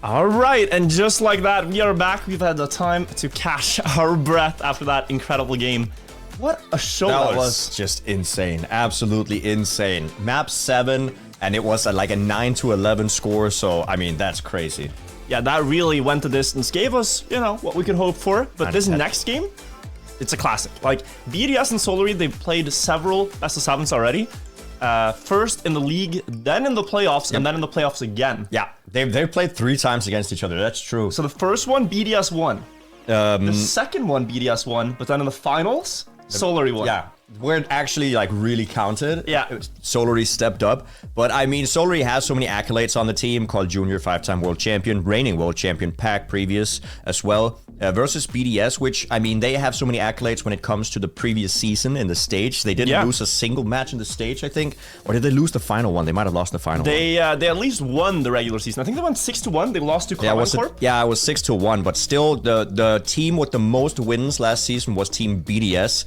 All right, and just like that, we are back. We've had the time to catch our breath after that incredible game. What a show that was. Just insane. Absolutely insane. Map 7, and it was like a 9-11 score, so, I mean, that's crazy. Yeah, that really went the distance. Gave us, you know, what we could hope for. But this next game, it's a classic. Like, BDS and Solary, they've played several best of 7s already. First in the league, then in the playoffs, and then in the playoffs again. Yeah, they've played 3 times against each other. That's true. So the first one, BDS won. The second one, BDS won. But then in the finals, Solary won. Yeah, where it actually like really counted. Yeah, Solary stepped up. But I mean, Solary has so many accolades on the team. Called Junior 5-time world champion, reigning world champion, pack previous as well. Versus BDS, which, I mean, they have so many accolades when it comes to the previous season in the stage. They didn't lose a single match in the stage, I think. Or did they lose the final one? They might have lost the final one. They at least won the regular season. I think they won 6-1. They lost to Corp. Yeah, it was 6-1. But still, the team with the most wins last season was Team BDS.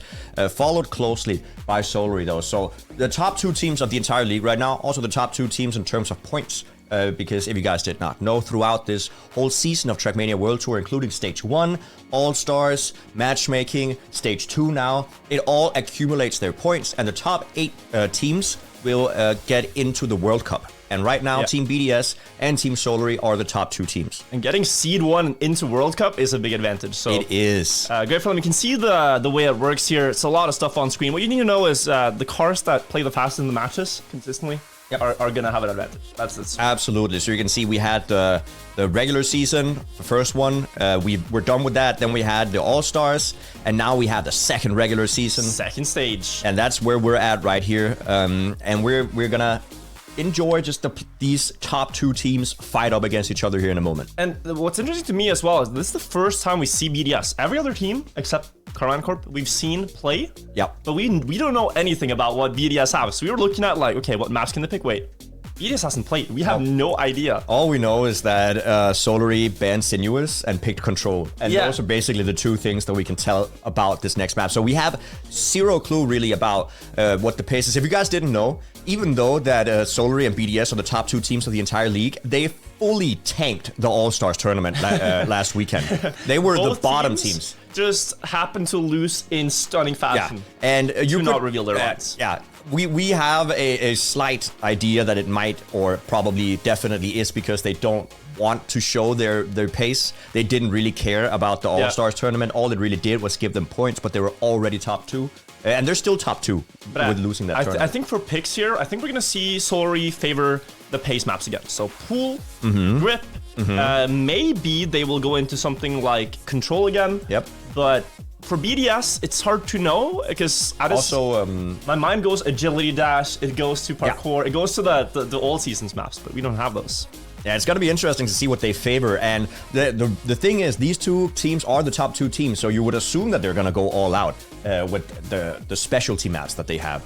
Followed closely by Solary, though. So the top 2 teams of the entire league right now. Also the top 2 teams in terms of points. Because if you guys did not know, throughout this whole season of Trackmania World Tour, including Stage 1, All-Stars, Matchmaking, Stage 2 now, it all accumulates their points, and the top 8 teams will get into the World Cup. And right now, Team BDS and Team Solary are the top 2 teams. And getting Seed 1 into World Cup is a big advantage. So it is. Great for them. You can see the way it works here. It's a lot of stuff on screen. What you need to know is the cars that play the fastest in the matches consistently are gonna have an advantage. That's absolutely. So you can see we had the regular season, the first one. We're done with that. Then we had the All-Stars, and now we have the second regular season, second stage, and that's where we're at right here. And we're gonna enjoy just these top 2 teams fight up against each other here in a moment. And what's interesting to me as well is this is the first time we see BDS. Every other team except Corp we've seen play. Yeah. But we don't know anything about what BDS have. So we were looking at like, okay, what maps can they pick? Wait, BDS hasn't played. We have no idea. All we know is that Solary banned Sinuous and picked Control. And those are basically the 2 things that we can tell about this next map. So we have 0 clue really about what the pace is. If you guys didn't know, even though that Solary and BDS are the top 2 teams of the entire league, they fully tanked the All-Stars tournament last weekend. They were the bottom teams. Just happened to lose in stunning fashion. Yeah. And you could not reveal their odds. Yeah. We have a slight idea that it might, or probably definitely is, because they don't want to show their pace. They didn't really care about the All-Stars tournament. All it really did was give them points, but they were already top 2. And they're still top 2 with losing that tournament. I think for picks here, I think we're going to see Solary favor the pace maps again. So Pool, Grip, maybe they will go into something like Control again. Yep. But for BDS, it's hard to know because my mind goes Agility Dash, it goes to Parkour, it goes to the old seasons maps, but we don't have those. Yeah, it's going to be interesting to see what they favor. And the thing is, these 2 teams are the top 2 teams, so you would assume that they're going to go all out with the specialty maps that they have.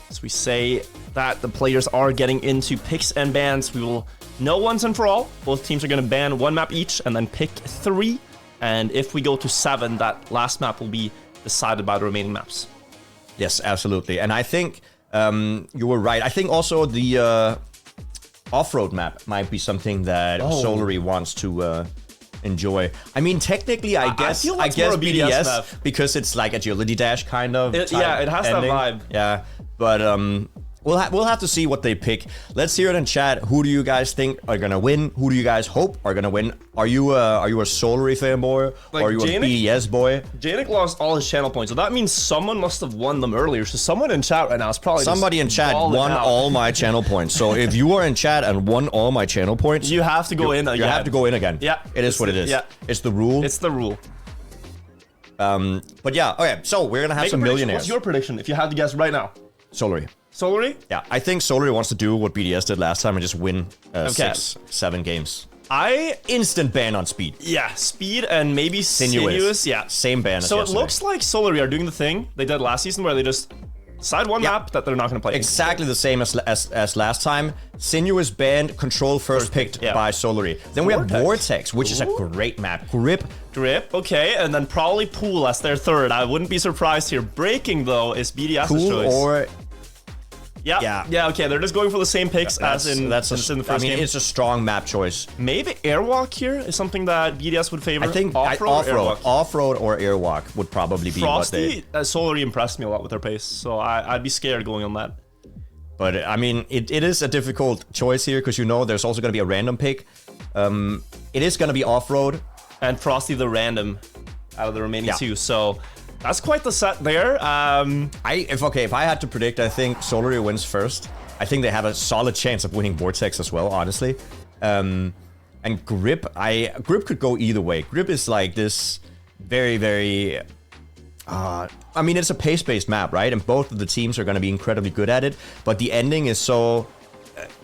As we say that the players are getting into picks and bans, we will know once and for all. Both teams are going to ban 1 map each and then pick 3. And if we go to 7, that last map will be decided by the remaining maps. Yes, absolutely. And I think you were right. I think also the off-road map might be something that Solary wants to enjoy. I mean, technically, I guess BDS because it's like Agility Dash kind of. It has ending. that vibe. Yeah, but we'll have to see what they pick. Let's hear it in chat. Who do you guys think are gonna win? Who do you guys hope are gonna win? Are you a Solary fanboy? Like, or are you a BDS boy? Jnic lost all his channel points, so that means someone must have won them earlier. So someone in chat right now is probably somebody in chat won all my channel points. So if you are in chat and won all my channel points, you have to go in again. You have to go in again. Yeah, it is what it is. Yeah, it's the rule. It's the rule. But yeah, okay. So we're gonna have some millionaires. What's your prediction if you had to guess right now? Solary. Solary? Yeah, I think Solary wants to do what BDS did last time and just win 6-7 games. Instant ban on Speed. Yeah, Speed and maybe Sinuous. Yeah, same ban as So yesterday. It looks like Solary are doing the thing they did last season where they just decide one map that they're not going to play. Exactly the same as last time. Sinuous banned, Control first picked by Solary. Then we have Vortex, which is a great map. Grip, okay, and then probably Pool as their third. I wouldn't be surprised here. Breaking though is BDS's choice. Or Yeah, okay, they're just going for the same picks as in the first game. It's a strong map choice. Maybe Airwalk here is something that BDS would favor. I think off-road or Airwalk would probably be Frosty, what they... Solary impressed me a lot with their pace, so I'd be scared going on that. But, I mean, it is a difficult choice here, because you know there's also going to be a random pick. It is going to be off-road. And Frosty the random out of the remaining two, so... That's quite the set there. If I had to predict, I think Solary wins first. I think they have a solid chance of winning Vortex as well, honestly. And Grip, Grip could go either way. Grip is like this very, very... I mean, it's a pace-based map, right? And both of the teams are going to be incredibly good at it. But the ending is so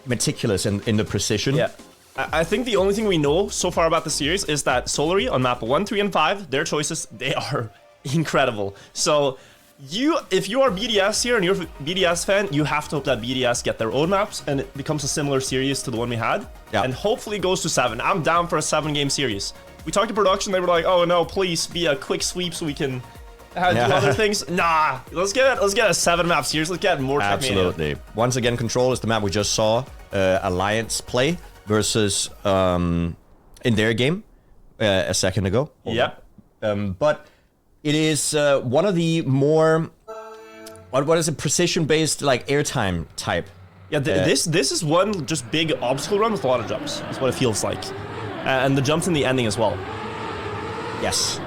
meticulous in the precision. Yeah. I think the only thing we know so far about the series is that Solary on map 1, 3, and 5, their choices, they are... incredible. So if you are BDS here and you're a BDS fan, you have to hope that BDS get their own maps and it becomes a similar series to the one we had. Yeah. And hopefully it goes to 7. I'm down for a 7-game series. We talked to production, they were like, oh no, please be a quick sweep so we can do other things. Nah, let's get a 7-map series. Let's get more Trackmania. Absolutely. Once again, Control is the map we just saw Alliance play versus in their game a second ago. Yeah. But it is one of the more, what is it, precision-based, like, airtime type. Yeah, this is one just big obstacle run with a lot of jumps. That's what it feels like. And the jumps in the ending as well. Yes.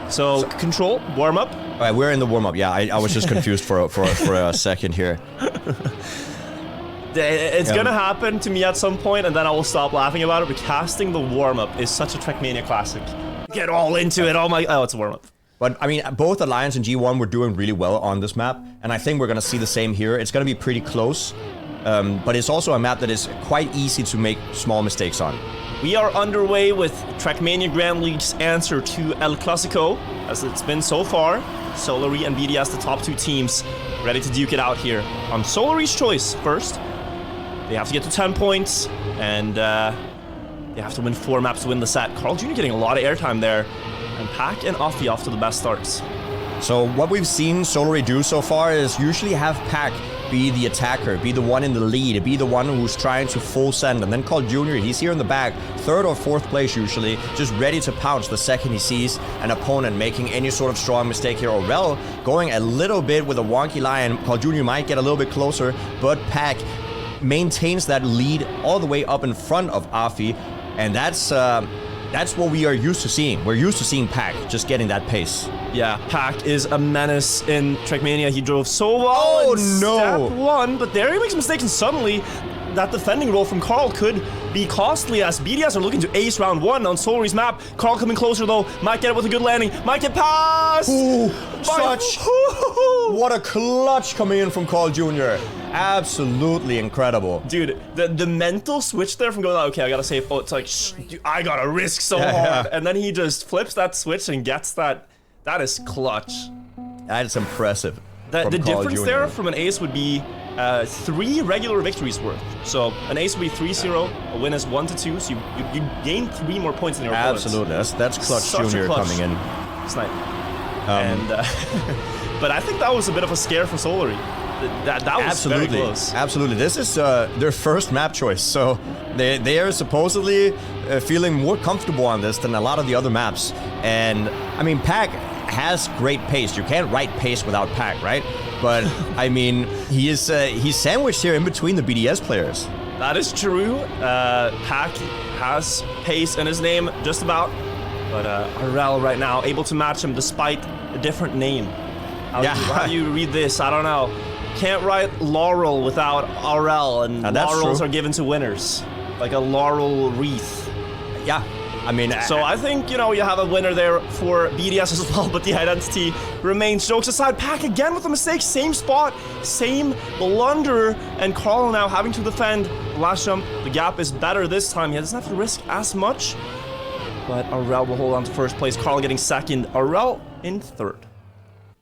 So Control, warm-up. All right, we're in the warm-up. Yeah, I was just confused for a second here. It's gonna happen to me at some point, and then I will stop laughing about it, but casting the warm-up is such a Trackmania classic. Get all into it. Oh, it's a warm-up. But, I mean, both Alliance and G1 were doing really well on this map, and I think we're going to see the same here. It's going to be pretty close, but it's also a map that is quite easy to make small mistakes on. We are underway with Trackmania Grand League's answer to El Clasico, as it's been so far. Solary and BDS, the top 2 teams, ready to duke it out here. On Solary's choice, first, they have to get to 10 points, and they have to win 4 maps to win the set. Carl Jr. getting a lot of airtime there. And Pack and Offie off to the best starts. So what we've seen Solary do so far is usually have Pack be the attacker, be the one in the lead, be the one who's trying to full send, and then Carl Jr., he's here in the back, 3rd or 4th place usually, just ready to pounce the second he sees an opponent making any sort of strong mistake here. Orel going a little bit with a wonky line. Carl Jr. might get a little bit closer, but Pack maintains that lead all the way up in front of Offie, and that's what we are used to seeing. We're used to seeing Pack just getting that pace. Yeah, Pack is a menace in Trackmania. He drove so well. Oh, no. Step 1, but there he makes a mistake, and suddenly that defending roll from Carl could be costly, as BDS are looking to ace round 1 on Solary's map. Carl coming closer, though. Might get it with a good landing. Might get past. Ooh, what a clutch coming in from Carl Jr. Absolutely incredible. Dude, the mental switch there from going, okay, I gotta save. Oh, it's like, dude, I gotta risk so hard. Yeah. And then he just flips that switch and gets that. That is clutch. That is impressive. The difference there from an ace would be 3 regular victories worth. So an ace would be 3-0, a win is 1-2, so you gain 3 more points in your opponents. Absolutely, that's Clutch Jr. coming in. Snipe. But I think that was a bit of a scare for Solary. That was very close. Absolutely. This is their first map choice, so they are supposedly feeling more comfortable on this than a lot of the other maps. And I mean, Pack has great pace. You can't write pace without Pack, right? But I mean, he's sandwiched here in between the BDS players. That is true. Pack has pace in his name, just about. But Arel right now able to match him despite a different name. How do you read this? I don't know. Can't write Laurel without Arel, and laurels are given to winners, like a laurel wreath. Yeah. I mean, so I think, you have a winner there for BDS as well, but the identity remains. Jokes aside, Pack again with a mistake, same spot, same blunder, and Carl now having to defend the last jump. The gap is better this time. He doesn't have to risk as much, but Arel will hold on to first place. Carl getting second, Arel in third.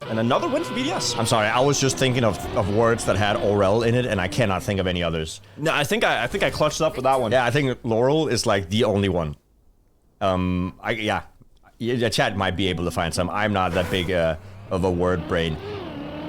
And another win for BDS. I'm sorry, I was just thinking of words that had Orel in it, and I cannot think of any others. No, I think I clutched up with that one. Yeah, I think Laurel is like the only one. Chat might be able to find some. I'm not that big of a word brain.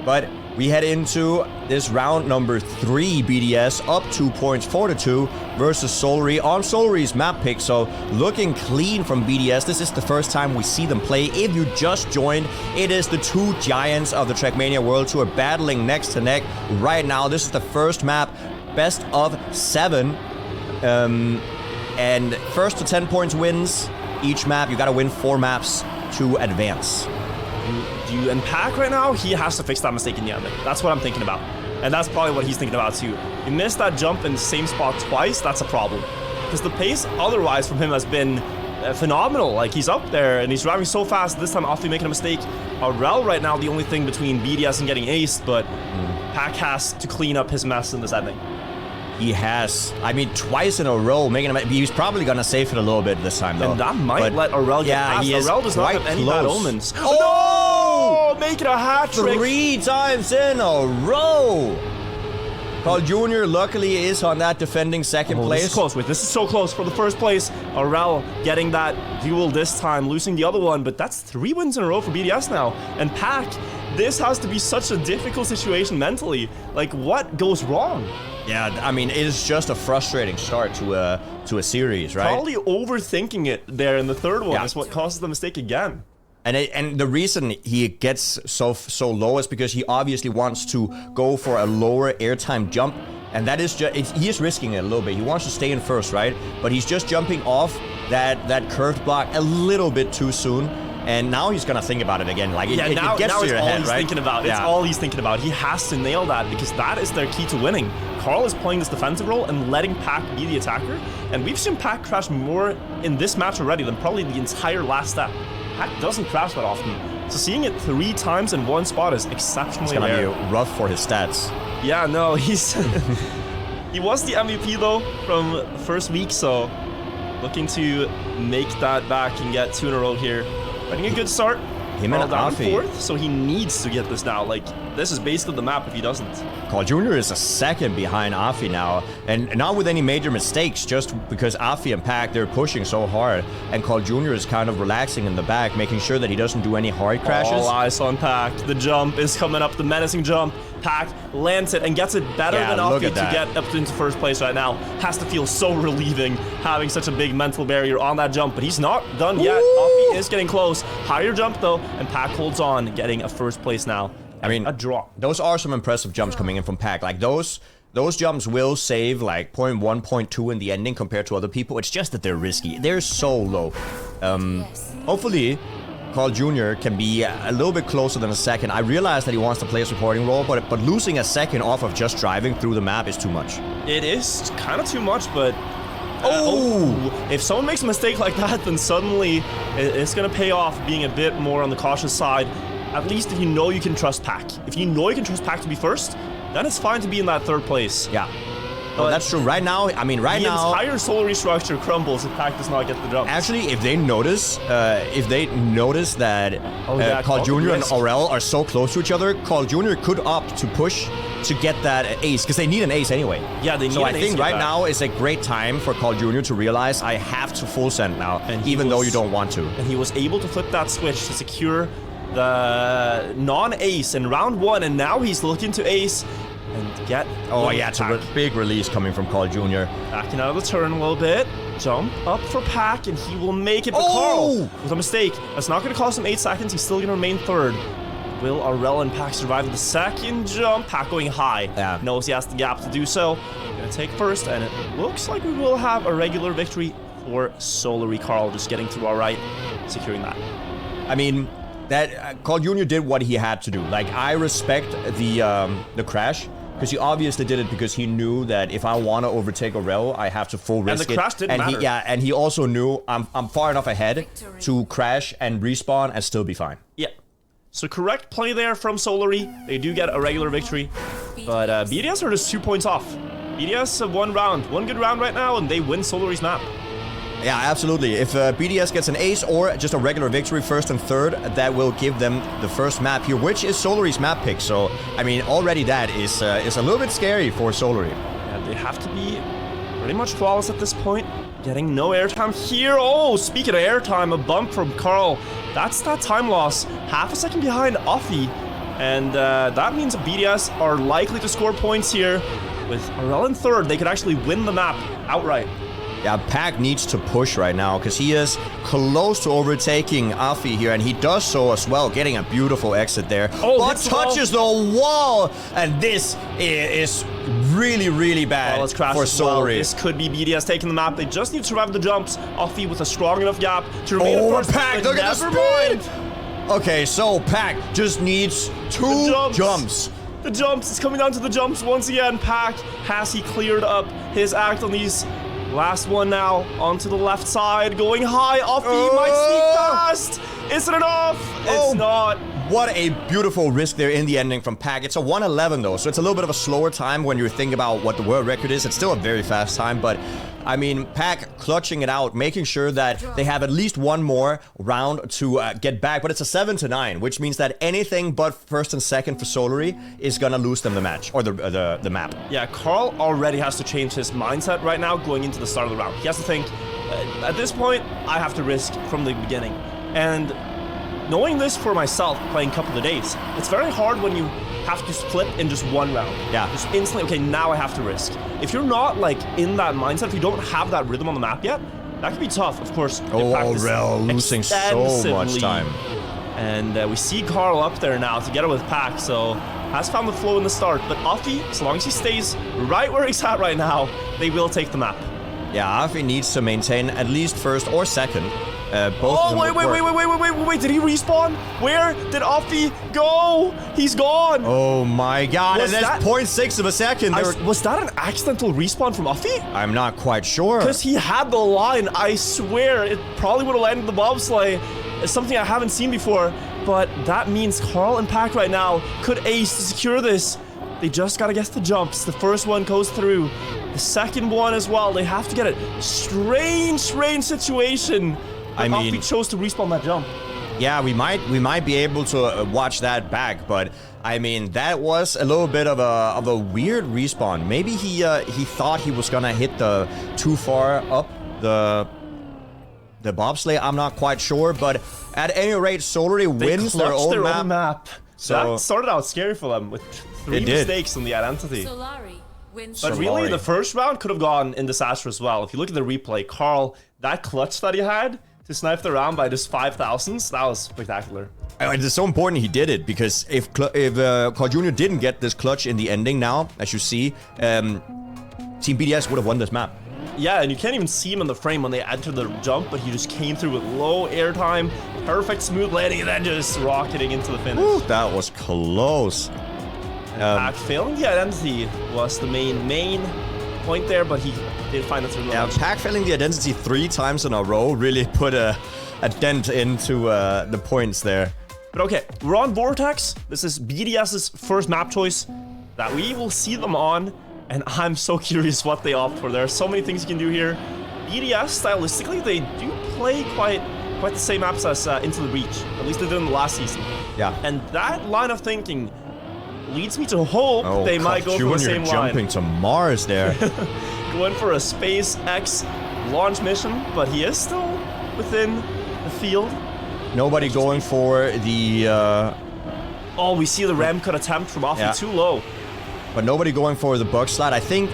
But we head into this round number 3. BDS up 2 points, 4-2 versus Solary on Solary's map pick. So looking clean from BDS. This is the first time we see them play. If you just joined, it is the 2 giants of the Trackmania World Tour battling neck to neck right now. This is the first map, best of 7. And first to 10 points wins each map. You gotta win 4 maps to advance. And Pack right now, he has to fix that mistake in the ending. That's what I'm thinking about. And that's probably what he's thinking about too. He missed that jump in the same spot twice, that's a problem. Because the pace otherwise from him has been phenomenal. Like, he's up there and he's driving so fast. This time, Offie making a mistake. Aurel right now, the only thing between BDS and getting aced, but Pack has to clean up his mess in this ending. He has, I mean, twice in a row making him. He's probably gonna save it a little bit this time, though. And that might let Aurel get past. Aurel does not have any bad omens. Oh! No! Make it a hat trick! 3 times in a row! Carl Jr. luckily is on that defending second place. This is close. Wait, this is so close for the first place. Aurel getting that duel this time, losing the other one, but that's 3 wins in a row for BDS now. And Pack, this has to be such a difficult situation mentally. Like, what goes wrong? Yeah, I mean, it is just a frustrating start to a series, right? Probably overthinking it there in the third one is what causes the mistake again. And the reason he gets so low is because he obviously wants to go for a lower airtime jump, and that is just he is risking it a little bit. He wants to stay in first, right? But he's just jumping off that curved block a little bit too soon. And now he's gonna think about it again. Like, it gets to your head, right? Thinking about. It's all he's thinking about. He has to nail that because that is their key to winning. Carl is playing this defensive role and letting Pack be the attacker. And we've seen Pack crash more in this match already than probably the entire last step. Pack doesn't crash that often. So seeing it 3 times in one spot is exceptionally rare. It's gonna be rough for his stats. Yeah, no, he's... he was the MVP though from first week, so looking to make that back and get 2 in a row here. Getting a good start. Him and down Offie. 4th, so he needs to get this now. Like, this is basically the map if he doesn't. Carl Jr. is a second behind Offie now, and not with any major mistakes, just because Offie and Pack, they're pushing so hard, and Carl Jr. is kind of relaxing in the back, making sure that he doesn't do any hard crashes. All eyes on Pack. The jump is coming up, the menacing jump. Pack lands it and gets it better than Offie to get up into first place right now. Has to feel so relieving having such a big mental barrier on that jump, but he's not done yet. Offie is getting close. Higher jump though, and Pack holds on, getting a first place now. I mean, a draw. Those are some impressive jumps coming in from Pack. Like, those jumps will save like 0.1, 0.2 in the ending compared to other people. It's just that they're risky. They're so low. Hopefully, Carl Jr. can be a little bit closer than a second. I realize that he wants to play a supporting role, but losing a second off of just driving through the map is too much. It is kind of too much, but... if someone makes a mistake like that, then suddenly it's going to pay off being a bit more on the cautious side. At least if you know you can trust Pack. If you know you can trust Pack to be first, then it's fine to be in that 3rd place. Yeah. Well, that's true. Right now, I mean, right now... The entire Solary structure crumbles if Pack does not get the jump. Actually, if they notice that Carl Jr. and Aurel are so close to each other, Carl Jr. could opt to push to get that ace, because they need an ace anyway. Yeah, they need an ace. So I think right now is a great time for Carl Jr. to realize I have to full send now, even though you don't want to. And he was able to flip that switch to secure the non-ace in round 1, and now he's looking to ace and get... Oh yeah, it's a big release coming from Carl Jr. Backing out of the turn a little bit. Jump up for Pack, and he will make it. But Carl, with a mistake, that's not going to cost him 8 seconds. He's still going to remain 3rd. Will Aurel and Pack survive the second jump? Pack going high. Yeah. Knows he has the gap to do so. Going to take first, and it looks like we will have a regular victory for Solary. Carl just getting through all right, securing that. I mean, that Carl Jr. did what he had to do. Like, I respect the crash, because he obviously did it because he knew that if I want to overtake Aurel, I have to full risk it. And the crash didn't matter. And he also knew I'm far enough ahead to crash and respawn and still be fine. Yeah. So correct play there from Solary. They do get a regular victory, but BDS are just 2 points off. BDS have one good round right now, and they win Solary's map. Yeah, absolutely. If BDS gets an ace or just a regular victory, 1st and 3rd, that will give them the first map here, which is Solary's map pick. So, I mean, already that is a little bit scary for Solary. Yeah, they have to be pretty much flawless at this point. Getting no airtime here. Oh, speaking of airtime, a bump from Carl. That's that time loss. Half a second behind Offie. And that means BDS are likely to score points here. With Arel in third, they could actually win the map outright. Yeah, Pack needs to push right now because he is close to overtaking Afi here, and he does so as well, getting a beautiful exit there. Oh, but touches the wall, and this is really, really bad for Solary. Well. This could be BDS taking the map. They just need to survive the jumps. Afi with a strong enough gap to remain in first. Pack, look at the speed! Okay, so Pack just needs two jumps. The jumps, it's coming down to the jumps once again. Pack, has he cleared up his act on these? Last one now, onto the left side, going high. Afi might sneak past. Is it enough? It's not. What a beautiful risk there in the ending from Pack. It's a 1:11 though, so it's a little bit of a slower time when you think about what the world record is. It's still a very fast time, but I mean, Pack clutching it out, making sure that they have at least one more round to get back. But it's a 7-9, which means that anything but first and second for Solary is gonna lose them the match, or the map. Yeah, Carl already has to change his mindset right now going into the start of the round. He has to think, at this point, I have to risk from the beginning. And knowing this for myself, playing Couple of Days, it's very hard when you have to flip in just one round. Yeah. Just instantly, okay, now I have to risk. If you're not like in that mindset, if you don't have that rhythm on the map yet, that can be tough, of course. Arel losing so much time. And we see Carl up there now together with Pack, so has found the flow in the start. But Afi, as long as he stays right where he's at right now, they will take the map. Yeah, Afi needs to maintain at least first or second. Both wait, did he respawn? Where did Afi go? He's gone. Oh my god, and that's 0.6 of a second. Was that an accidental respawn from Afi? I'm not quite sure. Because he had the line, I swear, it probably would have landed the bobsleigh. It's something I haven't seen before, but that means Carl and Pack right now could ace to secure this. They just gotta guess the jumps. The first one goes through. The second one as well, they have to get it. Strange situation. I mean, Afi chose to respawn that jump. Yeah, we might be able to watch that back, but I mean that was a little bit of a weird respawn. Maybe he thought he was gonna hit the too far up the bobsleigh. I'm not quite sure, but at any rate, Solary wins their own map. So that started out scary for them with 3 mistakes on the identity. Solary wins. But really, the first round could have gone in disaster as well. If you look at the replay, Carl, that clutch that he had to snipe the round by just 5,000s, that was spectacular. It's so important he did it, because if Carl Jr. didn't get this clutch in the ending now, as you see, Team BDS would have won this map. Yeah, and you can't even see him in the frame when they enter the jump, but he just came through with low airtime, perfect smooth landing, and then just rocketing into the finish. Ooh, that was close. Pack failing the identity was the main point there, but he did find it through the launch. Pack failing the identity 3 times in a row really put a dent into the points there. But okay, we're on Vortex. This is BDS's first map choice that we will see them on, and I'm so curious what they opt for. There are so many things you can do here. BDS, stylistically, they do play quite the same maps as Into the Breach. At least they did in the last season. Yeah. And that line of thinking leads me to hope they might go for the same line. Jumping to Mars there. Going for a SpaceX launch mission, but he is still within the field. Nobody going for the... Oh, we see the ram cut attempt from Afi too low. But nobody going for the bug slide. I think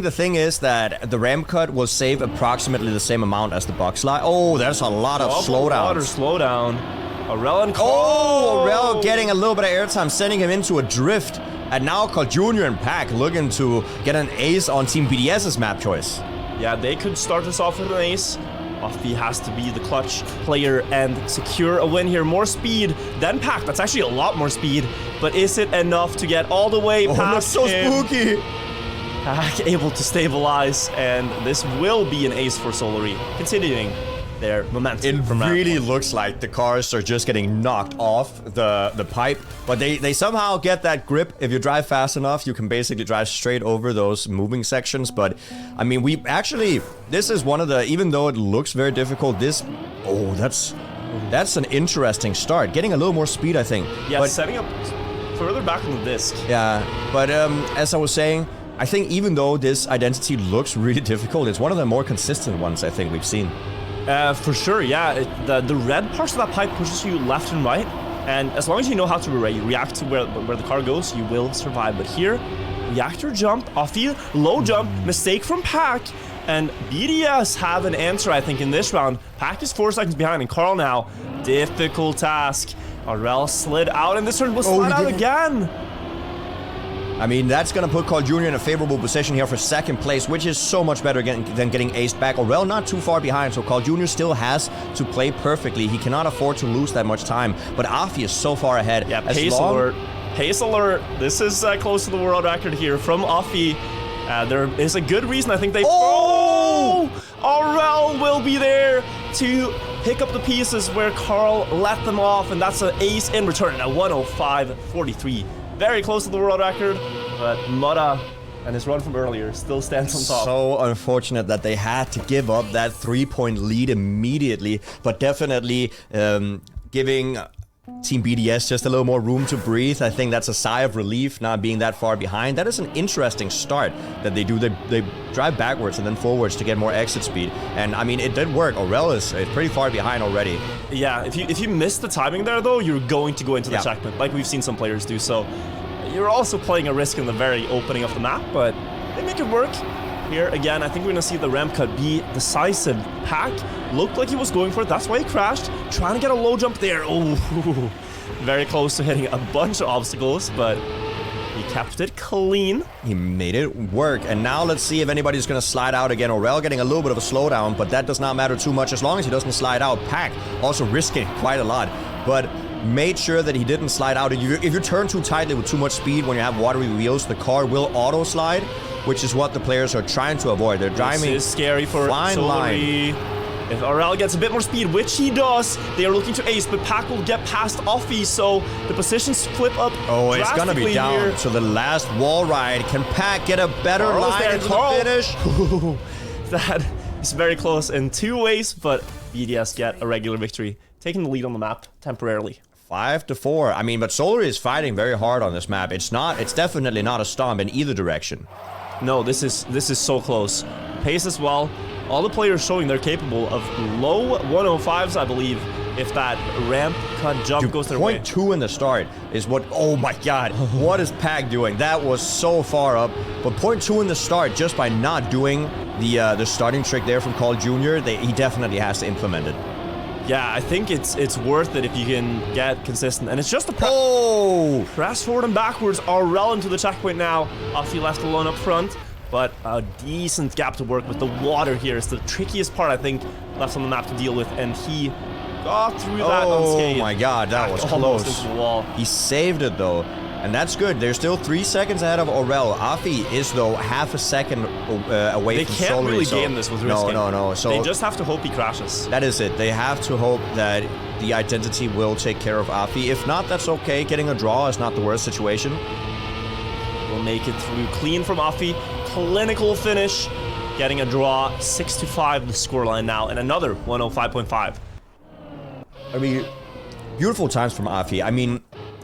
the thing is that the ram cut will save approximately the same amount as the bug slide. Oh, there's a lot of slowdowns. Slowdown. Arel and Carl. Oh, Arel getting a little bit of airtime, sending him into a drift. And now Carl Jr. and Pack looking to get an ace on Team BDS's map choice. Yeah, they could start this off with an ace. Afi has to be the clutch player and secure a win here. More speed than Pack. That's actually a lot more speed. But is it enough to get all the way past that's so spooky. Pack able to stabilize, and this will be an ace for Solary, continuing their momentum. It really looks like the cars are just getting knocked off the pipe, but they somehow get that grip. If you drive fast enough, you can basically drive straight over those moving sections. But I mean, this is one of the, even though it looks very difficult, that's an interesting start. Getting a little more speed, I think. Yeah, but setting up further back on the disc. Yeah, but as I was saying, I think even though this identity looks really difficult, it's one of the more consistent ones I think we've seen. For sure, yeah. The red parts of that pipe pushes you left and right. And as long as you know how to react to where the car goes, you will survive. But here, reactor jump, Offie, low jump, mistake from Pack. And BDS have an answer, I think, in this round. Pack is 4 seconds behind, and Carl now, difficult task. Aurel slid out, and this turn will slide out again. I mean, that's going to put Carl Jr. in a favorable position here for second place, which is so much better than getting aced back. Aurel not too far behind, so Carl Jr. still has to play perfectly. He cannot afford to lose that much time, but Offie is so far ahead. Yeah, pace alert. Pace alert. This is close to the world record here from Offie. There is a good reason I think they... Oh! Aurel will be there to pick up the pieces where Carl let them off, and that's an ace in return at 105.43. Very close to the world record, but Mutta and his run from earlier still stands on top. So unfortunate that they had to give up that 3-point lead immediately, but definitely giving Team BDS just a little more room to breathe. I think that's a sigh of relief not being that far behind. That is an interesting start that they do. They drive backwards and then forwards to get more exit speed. And I mean, it did work. Aurel is pretty far behind already. Yeah, if you miss the timing there though, you're going to go into the checkpoint, like we've seen some players do. So you're also playing a risk in the very opening of the map, but they make it work. Here again, I think we're gonna see the ramp cut be decisive. Pack looked like he was going for it. That's why he crashed. Trying to get a low jump there. Oh, very close to hitting a bunch of obstacles, but he kept it clean. He made it work. And now let's see if anybody's gonna slide out again. Aurel getting a little bit of a slowdown, but that does not matter too much as long as he doesn't slide out. Pack also risking quite a lot, but made sure that he didn't slide out. If you turn too tightly with too much speed when you have watery wheels, the car will auto slide, which is what the players are trying to avoid. They're driving. This is scary for Solary. If Aurel gets a bit more speed, which he does, they are looking to ace, but Pack will get past Offie, so the positions flip up. Oh, it's gonna be down here. to the last wall ride. Can Pack get a better line into the finish? That is very close in 2 ways, but BDS get a regular victory, taking the lead on the map temporarily. 5-4. I mean, but Solary is fighting very hard on this map. It's definitely not a stomp in either direction. No, this is so close. Pace as well. All the players showing they're capable of low 105s, I believe, if that ramp cut jump goes their way. 0.2 in the start is what... Oh my god. What is Pack doing? That was so far up. But 0.2 in the start, just by not doing the starting trick there from Carl Jr., he definitely has to implement it. Yeah, I think it's worth it if you can get consistent. And it's just a press forward and backwards. Aurel into the checkpoint now. Offie left alone up front. But a decent gap to work with. The water here is the trickiest part, I think, left on the map to deal with. And he got through that unscathed. Oh my god, that was almost close. into the wall. He saved it though. And that's good. They're still 3 seconds ahead of Aurel. Offie is, though, half a second away from Solary. They can't really game this with risking. No. So they just have to hope he crashes. That is it. They have to hope that the identity will take care of Offie. If not, that's okay. Getting a draw is not the worst situation. Will make it through clean from Offie. Clinical finish. Getting a draw. 6-5 the scoreline now. And another 105.5. I mean, beautiful times from Offie. I mean...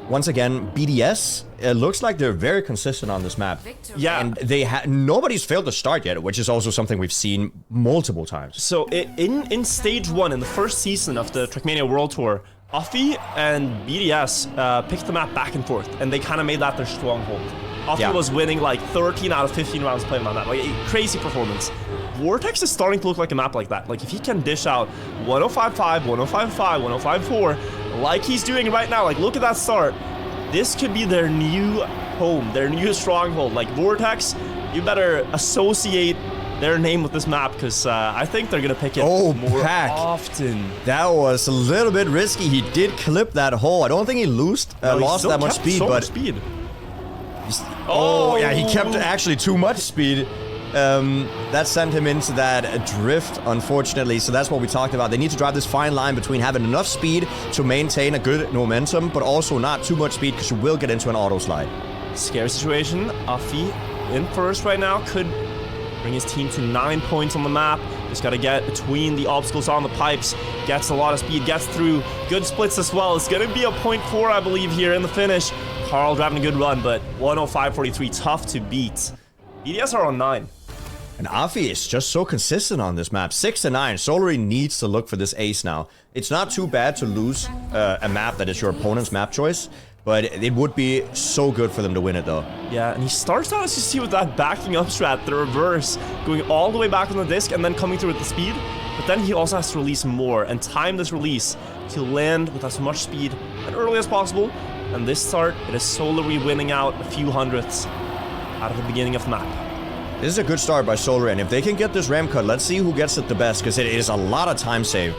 Once again, BDS, it looks like they're very consistent on this map. Yeah. And nobody's failed to start yet, which is also something we've seen multiple times. So in stage 1, in the first season of the Trackmania World Tour, Offie and BDS picked the map back and forth, and they kind of made that their stronghold. Offie was winning like 13 out of 15 rounds playing on that, like a crazy performance. Vortex is starting to look like a map like that. Like if he can dish out 105.5, 105.5, 105.4, like he's doing right now, like look at that start. This could be their new home, their new stronghold. Like Vortex, you better associate their name with this map, because I think they're gonna pick it more often. That was a little bit risky. He did clip that hole. I don't think he lost that much speed, but yeah, he kept actually too much speed. That sent him into that drift, unfortunately. So that's what we talked about. They need to drive this fine line between having enough speed to maintain a good momentum, but also not too much speed, because you will get into an auto slide. Scary situation. Offie in first right now could bring his team to 9 points on the map. Just got to get between the obstacles on the pipes. Gets a lot of speed, gets through. Good splits as well. It's going to be a 0.4, I believe, here in the finish. Carl driving a good run, but 105.43, tough to beat. BDS are on 9. And Afi is just so consistent on this map. 6-9. Solary needs to look for this ace now. It's not too bad to lose a map that is your opponent's map choice, but it would be so good for them to win it, though. Yeah, and he starts out, as you see, with that backing up strat, the reverse, going all the way back on the disc and then coming through with the speed. But then he also has to release more and time this release to land with as much speed and early as possible. And this start, it is Solary winning out a few hundredths out of the beginning of the map. This is a good start by Solary, and if they can get this ram cut, let's see who gets it the best, because it is a lot of time save.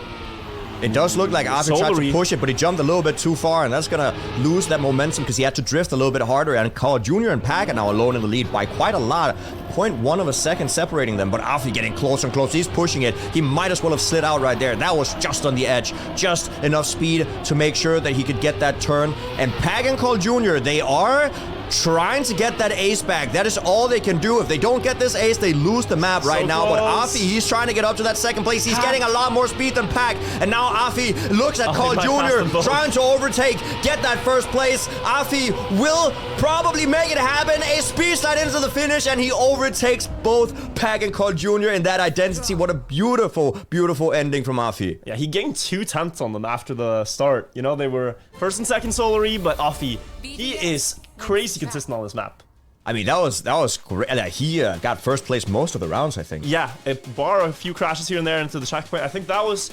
It does look like Afi tried to push it, but he jumped a little bit too far, and that's gonna lose that momentum because he had to drift a little bit harder, and Carl Jr. and Pack are now alone in the lead by quite a lot. 0.1 of a second separating them, but Afi getting closer and closer. He's pushing it. He might as well have slid out right there. That was just on the edge. Just enough speed to make sure that he could get that turn. And Pack and Carl Jr., they are trying to get that ace back. That is all they can do. If they don't get this ace, they lose the map right now. But Afi, he's trying to get up to that second place. He's getting a lot more speed than Pack. And now Afi looks at Carl Jr. trying to overtake, get that first place. Afi will probably make it happen. A speed slide into the finish, and he overtakes both Pack and Carl Jr. in that identity. What a beautiful, beautiful ending from Afi. Yeah, he gained 2 tenths on them after the start. You know, they were first and second Solary, but Afi, he is crazy consistent on this map. I mean, that was great. He got first place most of the rounds, I think. Yeah, bar a few crashes here and there into the checkpoint. I think that was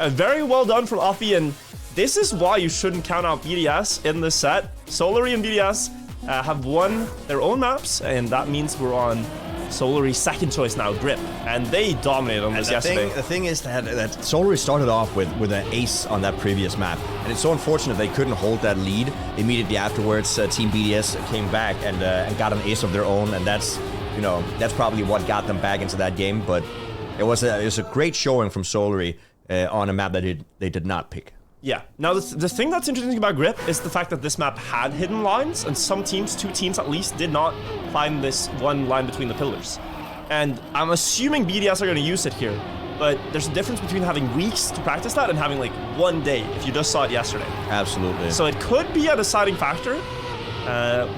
very well done from Afi, and this is why you shouldn't count out BDS in this set. Solary and BDS have won their own maps, and that means we're on Solary's second choice now, Grip, and they dominated on this yesterday. The thing is that Solary started off with an ace on that previous map, and it's so unfortunate they couldn't hold that lead. Immediately afterwards, Team BDS came back and got an ace of their own, and that's probably what got them back into that game. But it was a great showing from Solary on a map that they did not pick. Yeah. Now, the thing that's interesting about Grip is the fact that this map had hidden lines, and some teams, 2 teams at least, did not find this one line between the pillars. And I'm assuming BDS are going to use it here, but there's a difference between having weeks to practice that and having like 1 day, if you just saw it yesterday. Absolutely. So it could be a deciding factor,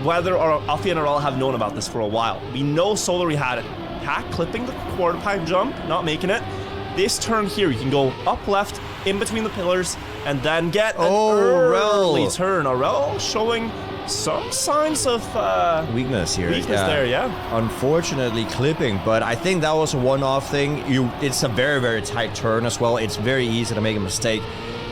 whether Afi and RL have known about this for a while. We know Solary had it. Pack clipping the quarter pipe jump, not making it. This turn here, you can go up left, in between the pillars, and then get an early turn. RL showing some signs of weakness here. Weakness there, yeah. Unfortunately clipping, but I think that was a one-off thing. It's a very, very tight turn as well. It's very easy to make a mistake.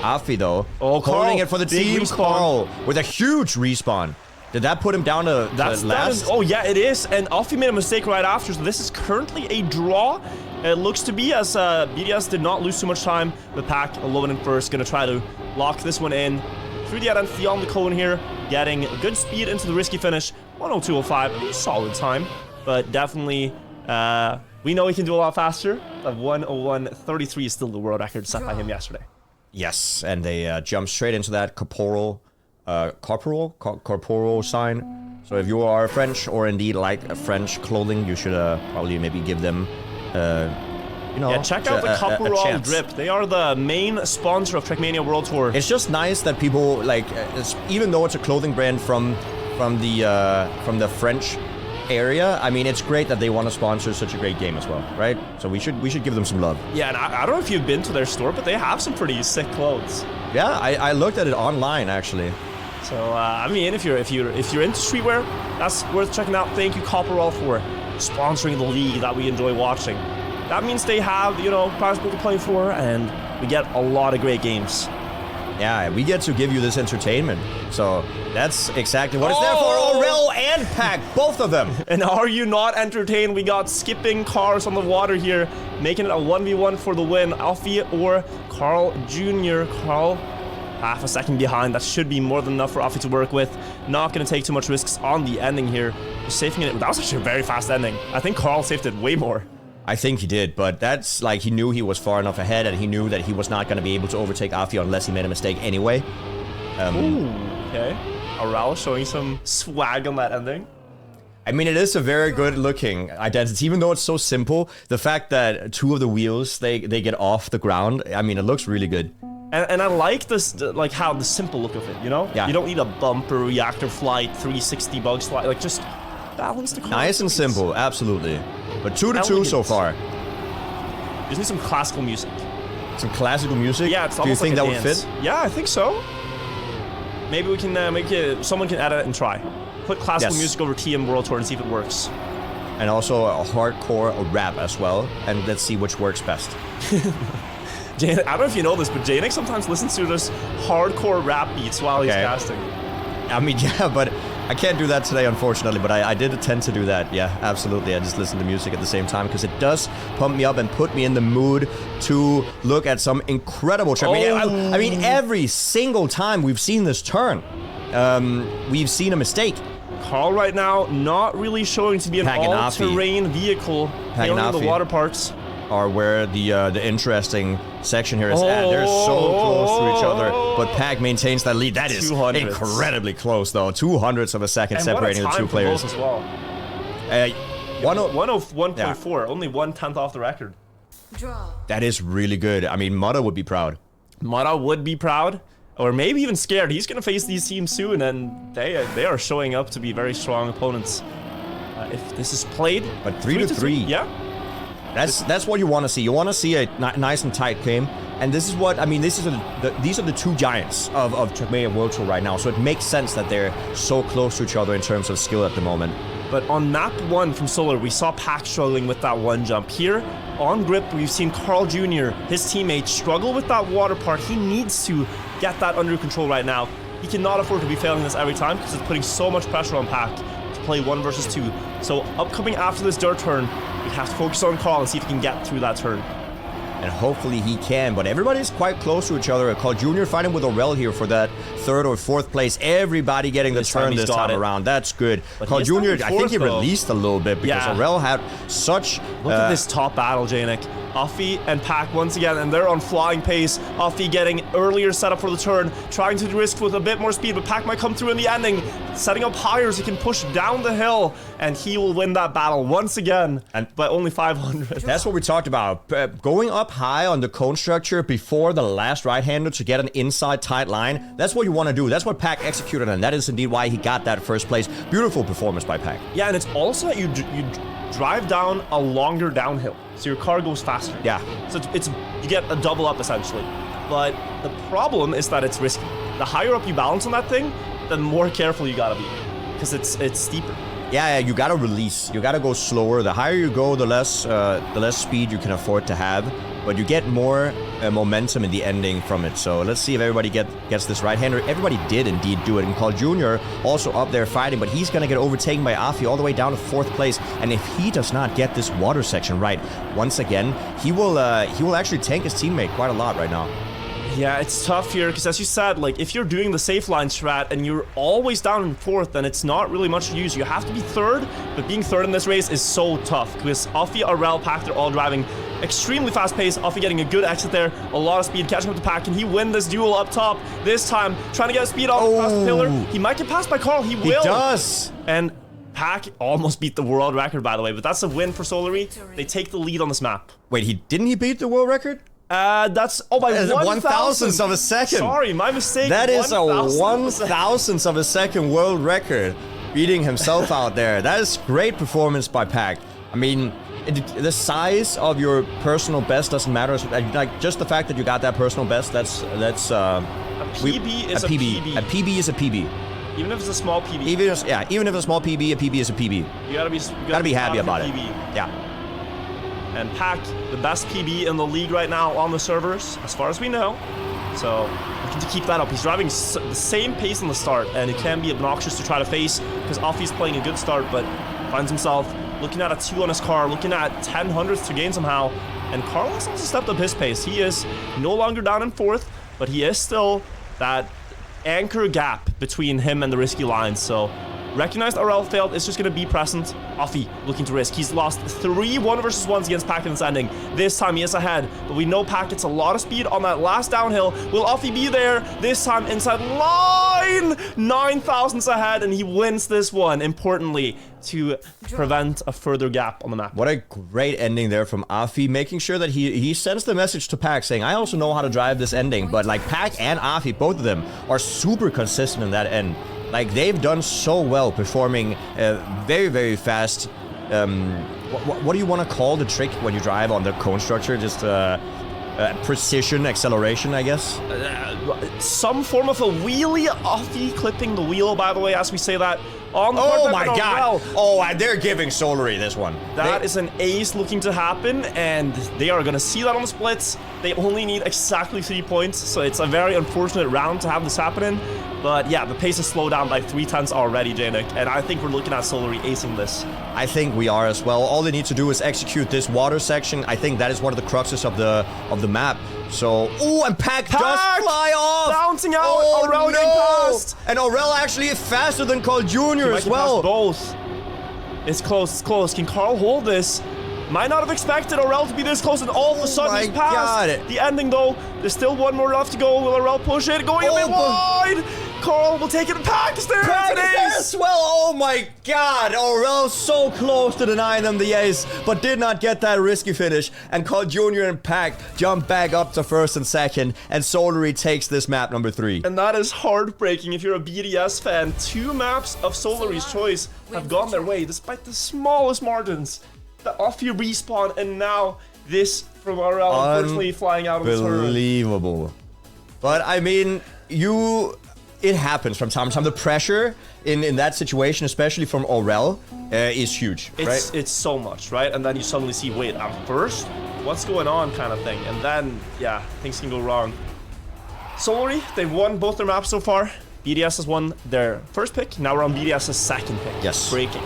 Afi, though, holding it for the team. Carl with a huge respawn. Did that put him down to last? Oh, yeah, it is. And Afi made a mistake right after, so this is currently a draw. It looks to be, as BDS did not lose too much time. The Pack alone in first, going to try to lock this one in. Through the identity on the cone here, getting good speed into the risky finish. 102.05, a solid time. But definitely, we know he can do a lot faster. A 101.33 is still the world record set by him yesterday. Yes, and they jump straight into that corporal sign. So if you are French or indeed like French clothing, you should probably maybe give them, yeah, check out the Corporal Drip. They are the main sponsor of Trackmania World Tour. It's just nice that people like, even though it's a clothing brand from the French area, I mean, it's great that they want to sponsor such a great game as well, right? So we should give them some love. Yeah, and I don't know if you've been to their store, but they have some pretty sick clothes. Yeah, I looked at it online actually. So I mean, if you're into streetwear, that's worth checking out. Thank you, Copperall, for sponsoring the league that we enjoy watching. That means they have, prize pool to play for, and we get a lot of great games. Yeah, we get to give you this entertainment. So that's exactly what it's there for. Aurel and Pack, both of them. And are you not entertained? We got skipping cars on the water here, making it a 1v1 for the win. Afi or Carl Jr. Carl, half a second behind. That should be more than enough for Afi to work with. Not going to take too much risks on the ending here. Just saving it. That was actually a very fast ending. I think Carl saved it way more. I think he did, but that's like, he knew he was far enough ahead, and he knew that he was not going to be able to overtake Afi unless he made a mistake anyway. Ooh, okay. Aurel showing some swag on that ending. I mean, it is a very good looking identity, even though it's so simple. The fact that 2 of the wheels, they get off the ground, I mean, it looks really good. And I like this, like how the simple look of it, Yeah. You don't need a bumper, reactor flight, 360 bug slide, like just balanced across Nice and points. simple, absolutely. But 2-2 so far. Just need some classical music. Some classical music? Yeah, it's Do you almost think like that a would dance. fit? Yeah, I think so. Maybe we can make it. Someone can edit it and try. Put classical Yes. music over TM World Tour and see if it works. And also a hardcore rap as well. And let's see which works best. I don't know if you know this, but Jnic sometimes listens to this hardcore rap beats while he's Okay. casting. I mean, yeah, but I can't do that today, unfortunately. But I did tend to do that. Yeah, absolutely. I just listen to music at the same time because it does pump me up and put me in the mood to look at some incredible Trackmania. I mean, every single time we've seen this turn, we've seen a mistake. Carl right now not really showing to be an Paganafi. all-terrain vehicle, hailing in the Paganafi. water parts. Are where the interesting section here is at. They're so close to each other, but Pac maintains that lead. That is 200s. incredibly close, though. 200ths of a second And separating the what a two time for players. both as well. 101.4, only 1/10 off the record. Draw. That is really good. I mean, Mudda would be proud. Mata would be proud, or maybe even scared. He's gonna face these teams soon, and they are showing up to be very strong opponents. If this is played, But 3-3. yeah. That's what you want to see. You want to see a nice and tight game. And this is what, I mean, these are the two giants of Trackmania World Tour right now. So it makes sense that they're so close to each other in terms of skill at the moment. But on map 1 from Solary, we saw Pac struggling with that one jump. Here, on grip, we've seen Carl Jr., his teammates, struggle with that water part. He needs to get that under control right now. He cannot afford to be failing this every time because it's putting so much pressure on Pac to play 1 versus 2. So upcoming after this dirt turn, we have to focus on Carl and see if he can get through that turn. And hopefully he can, but everybody's quite close to each other. Carl Jr. fighting with Aurel here for that 3rd or 4th place. Everybody getting the turn this time around. That's good. Carl he is Jr., starting I think he fourth, though. released a little bit because Yeah. Aurel had such... Look at this top battle, Jnic. Offie and Pac once again, and they're on flying pace. Offie getting earlier setup for the turn, trying to risk with a bit more speed, but Pac might come through in the ending, setting up higher so he can push down the hill, and he will win that battle once again, And by only 500. That's what we talked about. Going up high on the cone structure before the last right-hander to get an inside tight line. That's what you want to do. That's what Pac executed, and that is indeed why he got that first place. Beautiful performance by Pac. Yeah, and it's also that you drive down a longer downhill, so your car goes faster. Yeah. So it's you get a double up essentially. But the problem is that it's risky. The higher up you balance on that thing, the more careful you gotta be, because it's steeper. Yeah, you gotta release. You gotta go slower. The higher you go, the less speed you can afford to have. But you get more momentum in the ending from it. So let's see if everybody gets this right-hander. Everybody did indeed do it. And Carl Jr. also up there fighting, but he's gonna get overtaken by Afi all the way down to 4th place. And if he does not get this water section right, once again, he will actually tank his teammate quite a lot right now. Yeah, it's tough here, because as you said, like, if you're doing the safe line strat and you're always down in 4th, then it's not really much to use. You have to be 3rd, but being 3rd in this race is so tough, because Offie, Aurel, Pac, they're all driving extremely fast pace. Offie getting a good exit there, a lot of speed, catching up to Pac. Can he win this duel up top? This time, trying to get speed off past the pillar. He might get passed by Carl, he will. He does! And Pac almost beat the world record, by the way, but that's a win for Solary. They take the lead on this map. Wait, didn't he beat the world record? That's by 1,000th of a second. Sorry, my mistake. That is a 1,000th. 1,000th of a second world record, beating himself out there. That is great performance by Pac. I mean, the size of your personal best doesn't matter. Like, just the fact that you got that personal best, that's A PB is a PB. A PB is a PB. Even if it's a small PB. Even if it's a small PB, a PB is a PB. You gotta Be happy proud of about your it. PB. Yeah. And Pac, the best PB in the league right now on the servers, as far as we know. So, looking to keep that up. He's driving the same pace in the start, and it can be obnoxious to try to face, because Offie's playing a good start, but finds himself looking at a 2 on his car, looking at 10 hundredths to gain somehow. And Carlos also stepped up his pace. He is no longer down in 4th, but he is still that anchor gap between him and the risky lines. So, recognized Aurel failed, it's just going to be present. Offie looking to risk. He's lost 3 1 versus 1s against Pac in this ending. This time he is ahead, but we know Pac gets a lot of speed on that last downhill. Will Offie be there? This time inside line! 9,000ths ahead, and he wins this one, importantly, to prevent a further gap on the map. What a great ending there from Afi, making sure that he sends the message to Pac saying, I also know how to drive this ending, but like Pac and Afi, both of them are super consistent in that end. Like, they've done so well performing very, very fast. What do you want to call the trick when you drive on the cone structure? Just precision acceleration, I guess? Some form of a wheelie, offie clipping the wheel, by the way, as we say that. On the oh my god! Oh, they're giving Solary this one. That is an ace looking to happen, and they are gonna see that on the splits. They only need exactly 3 points, so it's a very unfortunate round to have this happening. But yeah, the pace is slowed down by 3 tenths already, Jnic, and I think we're looking at Solary acing this. I think we are as well. All they need to do is execute this water section. I think that is one of the cruxes of the map. So, oh, and Pack does fly off! Bouncing out, Aurel getting past! And Aurel actually is faster than Carl Jr. as well. Both. It's close, it's close. Can Carl hold this? Might not have expected Aurel to be this close, and all of a sudden he's passed. The ending, though, there's still one more left to go. Will Aurel push it? Going a bit wide! Carl will take it, and Pack is there! Pack is there as well! Oh my god! Aurel so close to denying them the ace, but did not get that risky finish. And Carl Jr. and Pack jump back up to first and second, and Solary takes this map number 3. And that is heartbreaking if you're a BDS fan. 2 maps of Solary's choice have gone their way, despite the smallest margins. The offie respawn, and now this from Aurel, unfortunately flying out of the turret. Unbelievable. But I mean, it happens from time to time. The pressure in that situation, especially from Aurel, is huge, right? It's so much, right? And then you suddenly see, wait, I'm first? What's going on kind of thing? And then, yeah, things can go wrong. Solary, they've won both their maps so far. BDS has won their first pick. Now we're on BDS's second pick. Yes. Breaking.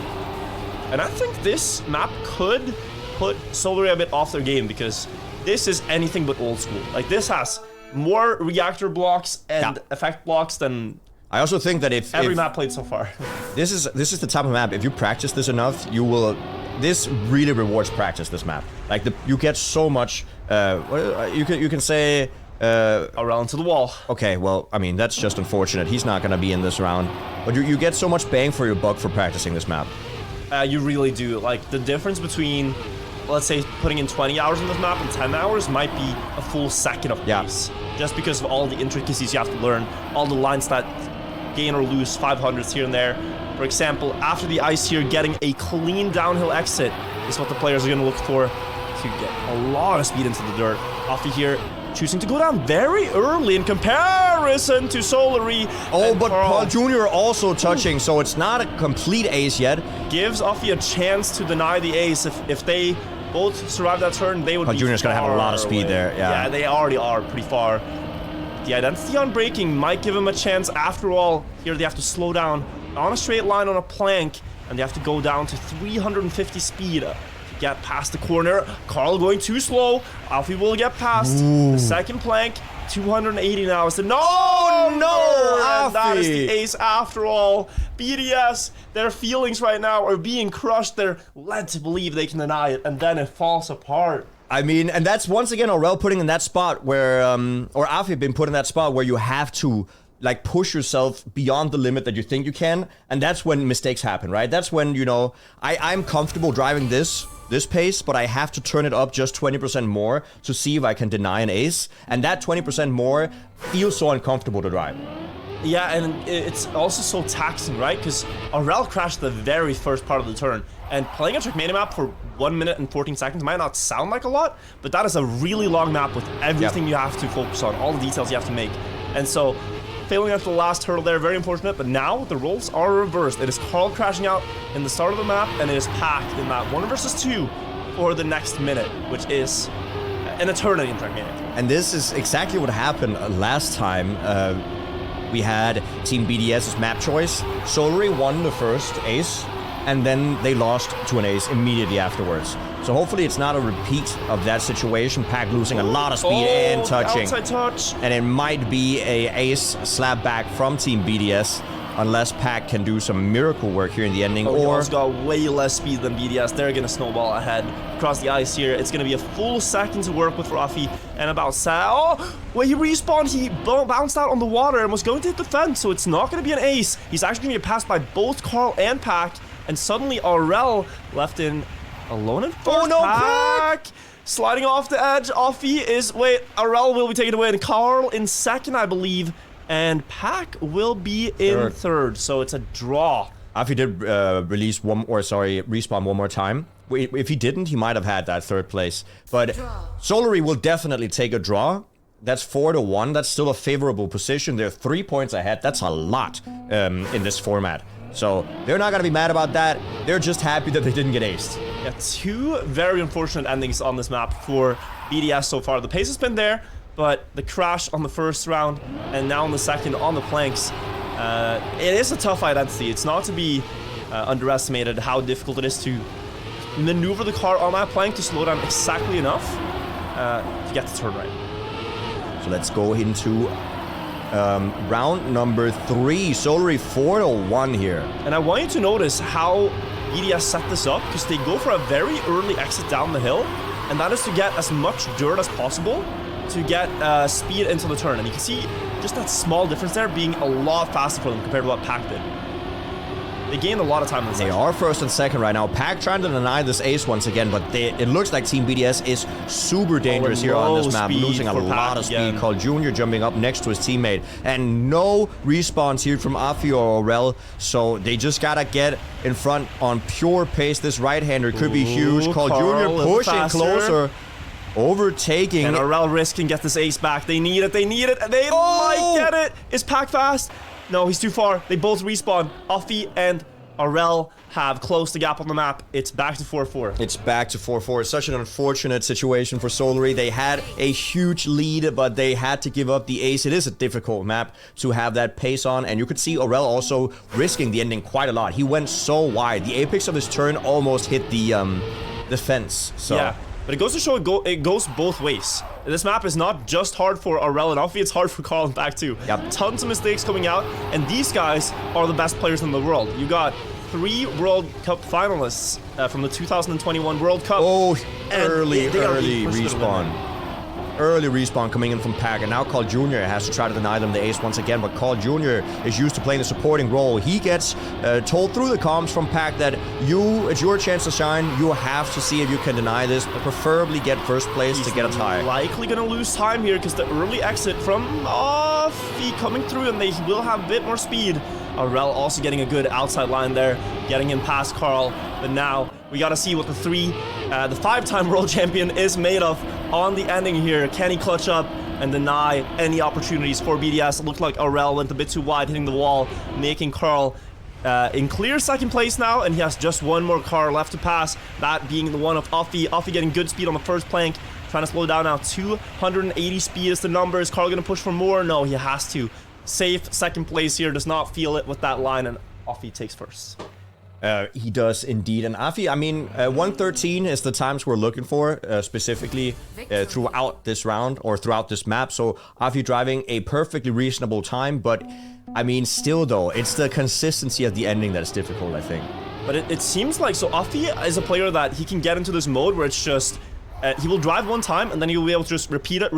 And I think this map could put Solary a bit off their game, because this is anything but old school. Like, this has more reactor blocks and effect blocks than I also think that if every map played so far. This is the type of map, if you practice this enough, you will. This really rewards practice, this map. Like, you get so much. You can say. Aurel into the wall. Okay, well, I mean, that's just unfortunate. He's not gonna be in this round. But you get so much bang for your buck for practicing this map. You really do. Like, the difference between, let's say, putting in 20 hours in this map and 10 hours might be a full second of pace. Just because of all the intricacies you have to learn, all the lines that gain or lose 500s here and there. For example, after the ice here, getting a clean downhill exit is what the players are going to look for to get a lot of speed into the dirt. Offie here choosing to go down very early in comparison to Solary. Oh, but Carl Jr. also touching, so it's not a complete ace yet. Gives Offie a chance to deny the ace. If they both survive that turn, they would be Jr. is going to have a lot of speed there. Yeah, they already are pretty far. The identity on braking might give him a chance. After all, here they have to slow down on a straight line on a plank, and they have to go down to 350 speed to get past the corner. Carl going too slow. Offie will get past the second plank. 280 now is the no! Oh no! And that is the ace after all. BDS, their feelings right now are being crushed. They're led to believe they can deny it, and then it falls apart. I mean, and that's once again Aurel putting in that spot where, or Offie been put in that spot where you have to, like, push yourself beyond the limit that you think you can, and that's when mistakes happen, right? That's when, you know, I'm comfortable driving this pace, but I have to turn it up just 20% more to see if I can deny an ace, and that 20% more feels so uncomfortable to drive. Yeah, and it's also so taxing, right? Because Aurel crashed the very first part of the turn, and playing a Trackmania map for 1 minute and 14 seconds might not sound like a lot, but that is a really long map with everything you have to focus on, all the details you have to make. And so, failing at the last hurdle there, very unfortunate, but now the roles are reversed. It is Carl crashing out in the start of the map, and it is Pack in that 1 versus 2 for the next minute, which is an eternity in Trackmania. And this is exactly what happened last time. We had Team BDS's map choice. Solary won the first ace, and then they lost to an ace immediately afterwards. So hopefully it's not a repeat of that situation. Pack losing a lot of speed and touching. Outside touch. And it might be a ace slap back from Team BDS, unless Pack can do some miracle work here in the ending. Or he's got way less speed than BDS. They're gonna snowball ahead across the ice here. It's gonna be a full second to work with for Offie, and about when he respawned, he bounced out on the water and was going to hit the fence, so it's not gonna be an ace. He's actually gonna get passed by both Carl and Pack, and suddenly Aurel left in alone in first. Oh no, Pack! Sliding off the edge. Offie is, Aurel will be taken away, and Carl in second, I believe. and Pack will be in third, so it's a draw. Afi did respawn one more time. If he didn't, he might have had that third place. But Solary will definitely take a draw. That's 4-1. That's still a favorable position. They're 3 points ahead. That's a lot in this format. So they're not going to be mad about that. They're just happy that they didn't get aced. Yeah, 2 very unfortunate endings on this map for BDS so far. The pace has been there, but the crash on the first round and now on the second on the planks. It is a tough identity. It's not to be underestimated how difficult it is to maneuver the car on that plank to slow down exactly enough to get the turn right. So let's go into round number 3. Solary 4-1 here. And I want you to notice how BDS set this up, because they go for a very early exit down the hill, and that is to get as much dirt as possible to get speed into the turn. And you can see just that small difference there being a lot faster for them compared to what Pack did. They gained a lot of time in this section. They are first and second right now. Pack trying to deny this ace once again, but it looks like Team BDS is super dangerous here on this map, losing a lot of speed. Called Junior jumping up next to his teammate, and no respawns here from Afi or Aurel, so they just gotta get in front on pure pace. This right-hander could be huge. Called Junior pushing closer. Overtaking. And Aurel Risk can get this ace back. They need it. They need it. They might get it. Is Pack fast? No, he's too far. They both respawn. Afi and Aurel have closed the gap on the map. It's back to 4-4. It's back to 4-4. It's such an unfortunate situation for Solary. They had a huge lead, but they had to give up the ace. It is a difficult map to have that pace on, and you could see Aurel also risking the ending quite a lot. He went so wide. The apex of his turn almost hit the fence. So. Yeah. But it goes to show it goes both ways. This map is not just hard for Aurel and Afi, it's hard for Carl and Pack too. Yep. Tons of mistakes coming out, and these guys are the best players in the world. You got 3 World Cup finalists from the 2021 World Cup. Oh, early respawn. Early respawn coming in from Pack, and now Carl Jr. has to try to deny them the ace once again, but Carl Jr. is used to playing a supporting role. He gets told through the comms from Pack that it's your chance to shine. You have to see if you can deny this, preferably get first place to get a tie. Likely gonna lose time here because the early exit from Afi coming through, and they will have a bit more speed. Aurel also getting a good outside line there, getting him past Carl. But now we gotta see what the 5-time world champion is made of on the ending here. Can he clutch up and deny any opportunities for BDS? It looked like Aurel went a bit too wide, hitting the wall, making Carl in clear second place now, and he has just one more car left to pass, that being the one of Afi. Afi getting good speed on the first plank, trying to slow down now. 280 speed is the number. Is Carl gonna push for more? No, he has to. Safe second place here, does not feel it with that line, and Afi takes first. He does indeed, and Afi, I mean, 113 is the times we're looking for, specifically throughout this round or throughout this map. So Afi driving a perfectly reasonable time, but I mean, still though, it's the consistency of the ending that is difficult, I think. But it seems like, so Afi is a player that he can get into this mode where it's just, he will drive one time and then he will be able to just repeat it.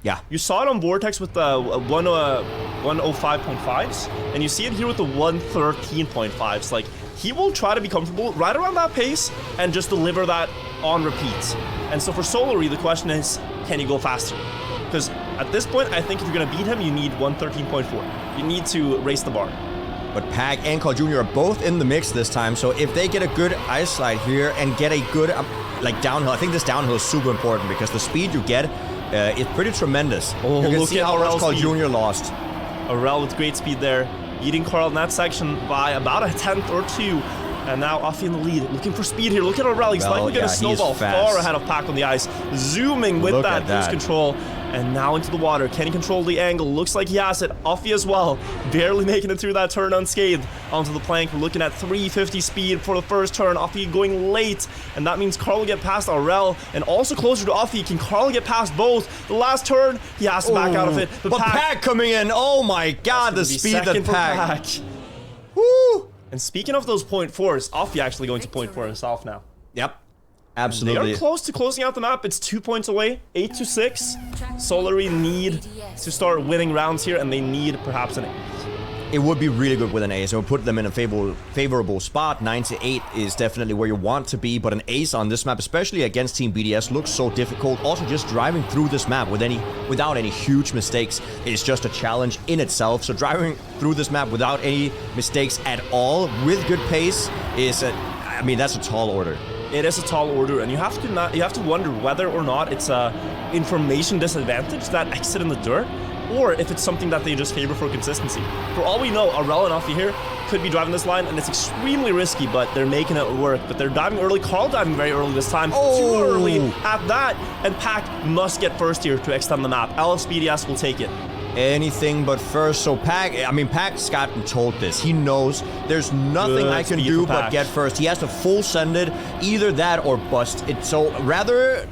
Yeah. You saw it on Vortex with the 105.5s, and you see it here with the 113.5s. Like, he will try to be comfortable right around that pace and just deliver that on repeat. And so for Solary, the question is, can he go faster? Because at this point, I think if you're going to beat him, you need 113.4. You need to raise the bar. But Pack and Carl Jr. are both in the mix this time, so if they get a good ice slide here and get a good like downhill, I think this downhill is super important because the speed you get is pretty tremendous. Oh, you can see how much Carl Jr. lost. Aurel with great speed there, beating Carl in that section by about a tenth or two. And now Afi in the lead, looking for speed here. Look at Aurel, he's likely going to snowball far ahead of Pack on the ice. Zooming with that cruise control. And now into the water. Can he control the angle? Looks like he has it. Afi as well, barely making it through that turn unscathed. Onto the plank, we're looking at 350 speed for the first turn. Afi going late, and that means Carl will get past Aurel, and also closer to Afi. Can Carl get past both? The last turn, he has to back out of it. But Pack coming in, oh my god, the speed that Pack. Woo! And speaking of those 0.4s, Afi actually going to 0.4 himself now. Yep. Absolutely. They are close to closing out the map. It's 2 points away, 8-6. Solary need to start winning rounds here, and they need perhaps an 8. it would be really good with an ace. It would put them in a favorable spot. 9-8 is definitely where you want to be, but an ace on this map, especially against Team BDS, looks so difficult. Also, just driving through this map without any huge mistakes is just a challenge in itself. So driving through this map without any mistakes at all with good pace is, I mean, that's a tall order. It is a tall order, and you have to wonder whether or not it's a information disadvantage, that exit in the dirt, or if it's something that they just favor for consistency. For all we know, Arel and Offie here could be driving this line, and it's extremely risky, but they're making it work. But they're diving early. Carl diving very early this time. Oh. Too early at that, and Pack must get first here to extend the map. LS BDS will take it. Anything but first. So Pack's gotten told this. He knows there's nothing I can do but get first. He has to full send it, either that or bust it. So rather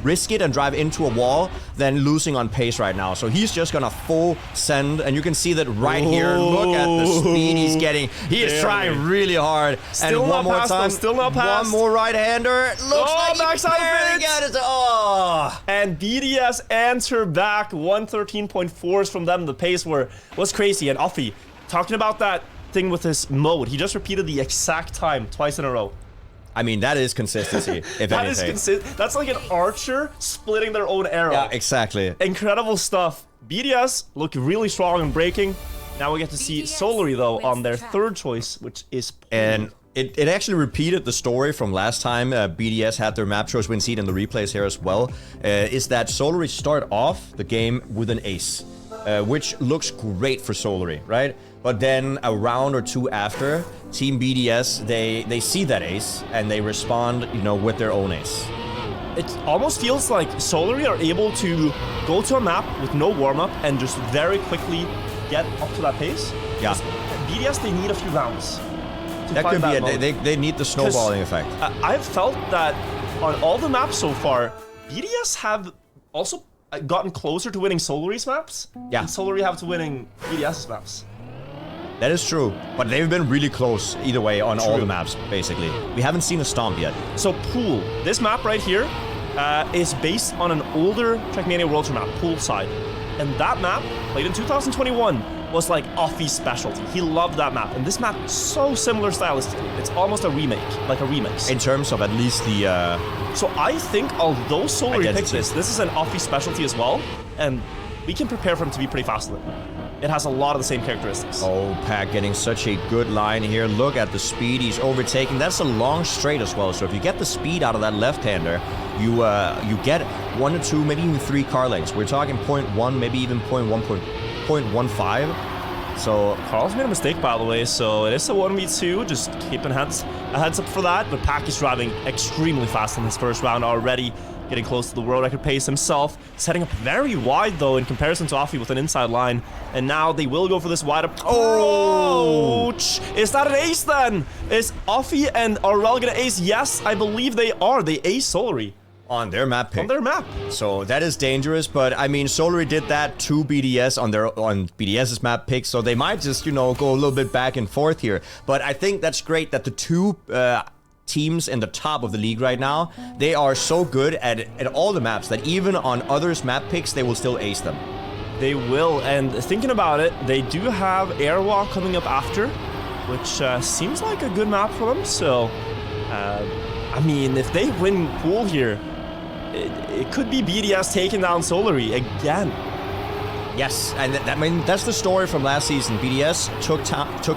risk it and drive into a wall than losing on pace right now. So he's just gonna full send, and you can see that right here. Look at the speed he's getting. He is trying really hard. Still and one more time. Still not passed. One more right-hander. Looks like he barely got it. Oh. And BDS answer back. 113.4s from them. The pace was crazy. And Offie, talking about that thing with his mode, he just repeated the exact time twice in a row. I mean, that is consistency, if anything. That's like an archer splitting their own arrow. Yeah, exactly. Incredible stuff. BDS look really strong in braking. Now we get to see Solary, though, on their third choice, which is pool. And it actually repeated the story from last time BDS had their map choice win seed in the replays here as well. Is that Solary start off the game with an ace, which looks great for Solary, right? But then a round or two after, Team BDS, they see that ace and they respond, you know, with their own ace. It almost feels like Solary are able to go to a map with no warm-up and just very quickly get up to that pace. Yeah. BDS, they need a few rounds. That could be it. They need the snowballing effect. I've felt that on all the maps so far, BDS have also gotten closer to winning Solary's maps. Yeah. And Solary have to winning BDS's maps. That is true, but they've been really close either way on all the maps, basically. We haven't seen a stomp yet. So Pool, this map right here is based on an older Trackmania World Tour map, Poolside. And that map, played in 2021, was like Offie's specialty. He loved that map. And this map is so similar stylistically. It's almost a remake, like a remix. In terms of at least the... So I think although Solary picked this is an Offie specialty as well. And we can prepare for him to be pretty fast with it. It has a lot of the same characteristics. Oh, Pack getting such a good line here. Look at the speed he's overtaking. That's a long straight as well. So if you get the speed out of that left-hander, you get 1 to 2, maybe even 3 car lengths. We're talking 0.1, maybe even 0.15. So Carl's made a mistake, by the way. So it is a 1v2. Just keeping a heads up for that. But Pack is driving extremely fast in this first round already. Getting close to the world record pace himself. Setting up very wide, though, in comparison to Offie with an inside line. And now they will go for this wide approach. Oh! Is that an ace, then? Is Offie and Arel gonna ace? Yes, I believe they are. They ace Solary. On their map pick. On their map. So that is dangerous, but I mean, Solary did that to BDS on BDS's map pick, so they might just, you know, go a little bit back and forth here. But I think that's great that the two... teams in the top of the league right now, they are so good at all the maps that even on others' map picks, they will still ace them. They will, and thinking about it, they do have Airwalk coming up after, which seems like a good map for them. So, I mean, if they win Pool here, it could be BDS taking down Solary again. Yes, and I mean, that's the story from last season. BDS took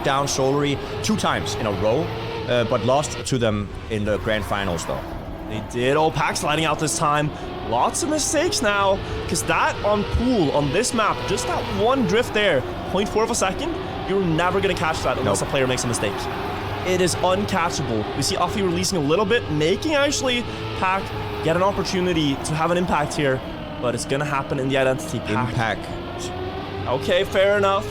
down Solary 2 times in a row. But lost to them in the grand finals, though. They did. Oh, Pack sliding out this time. Lots of mistakes now, because that on Pool, on this map, just that one drift there, 0.4 of a second, you're never going to catch that unless a player makes a mistake. It is uncatchable. We see Offie releasing a little bit, making actually Pack get an opportunity to have an impact here, but it's going to happen in the identity pack. Impact. Okay, fair enough.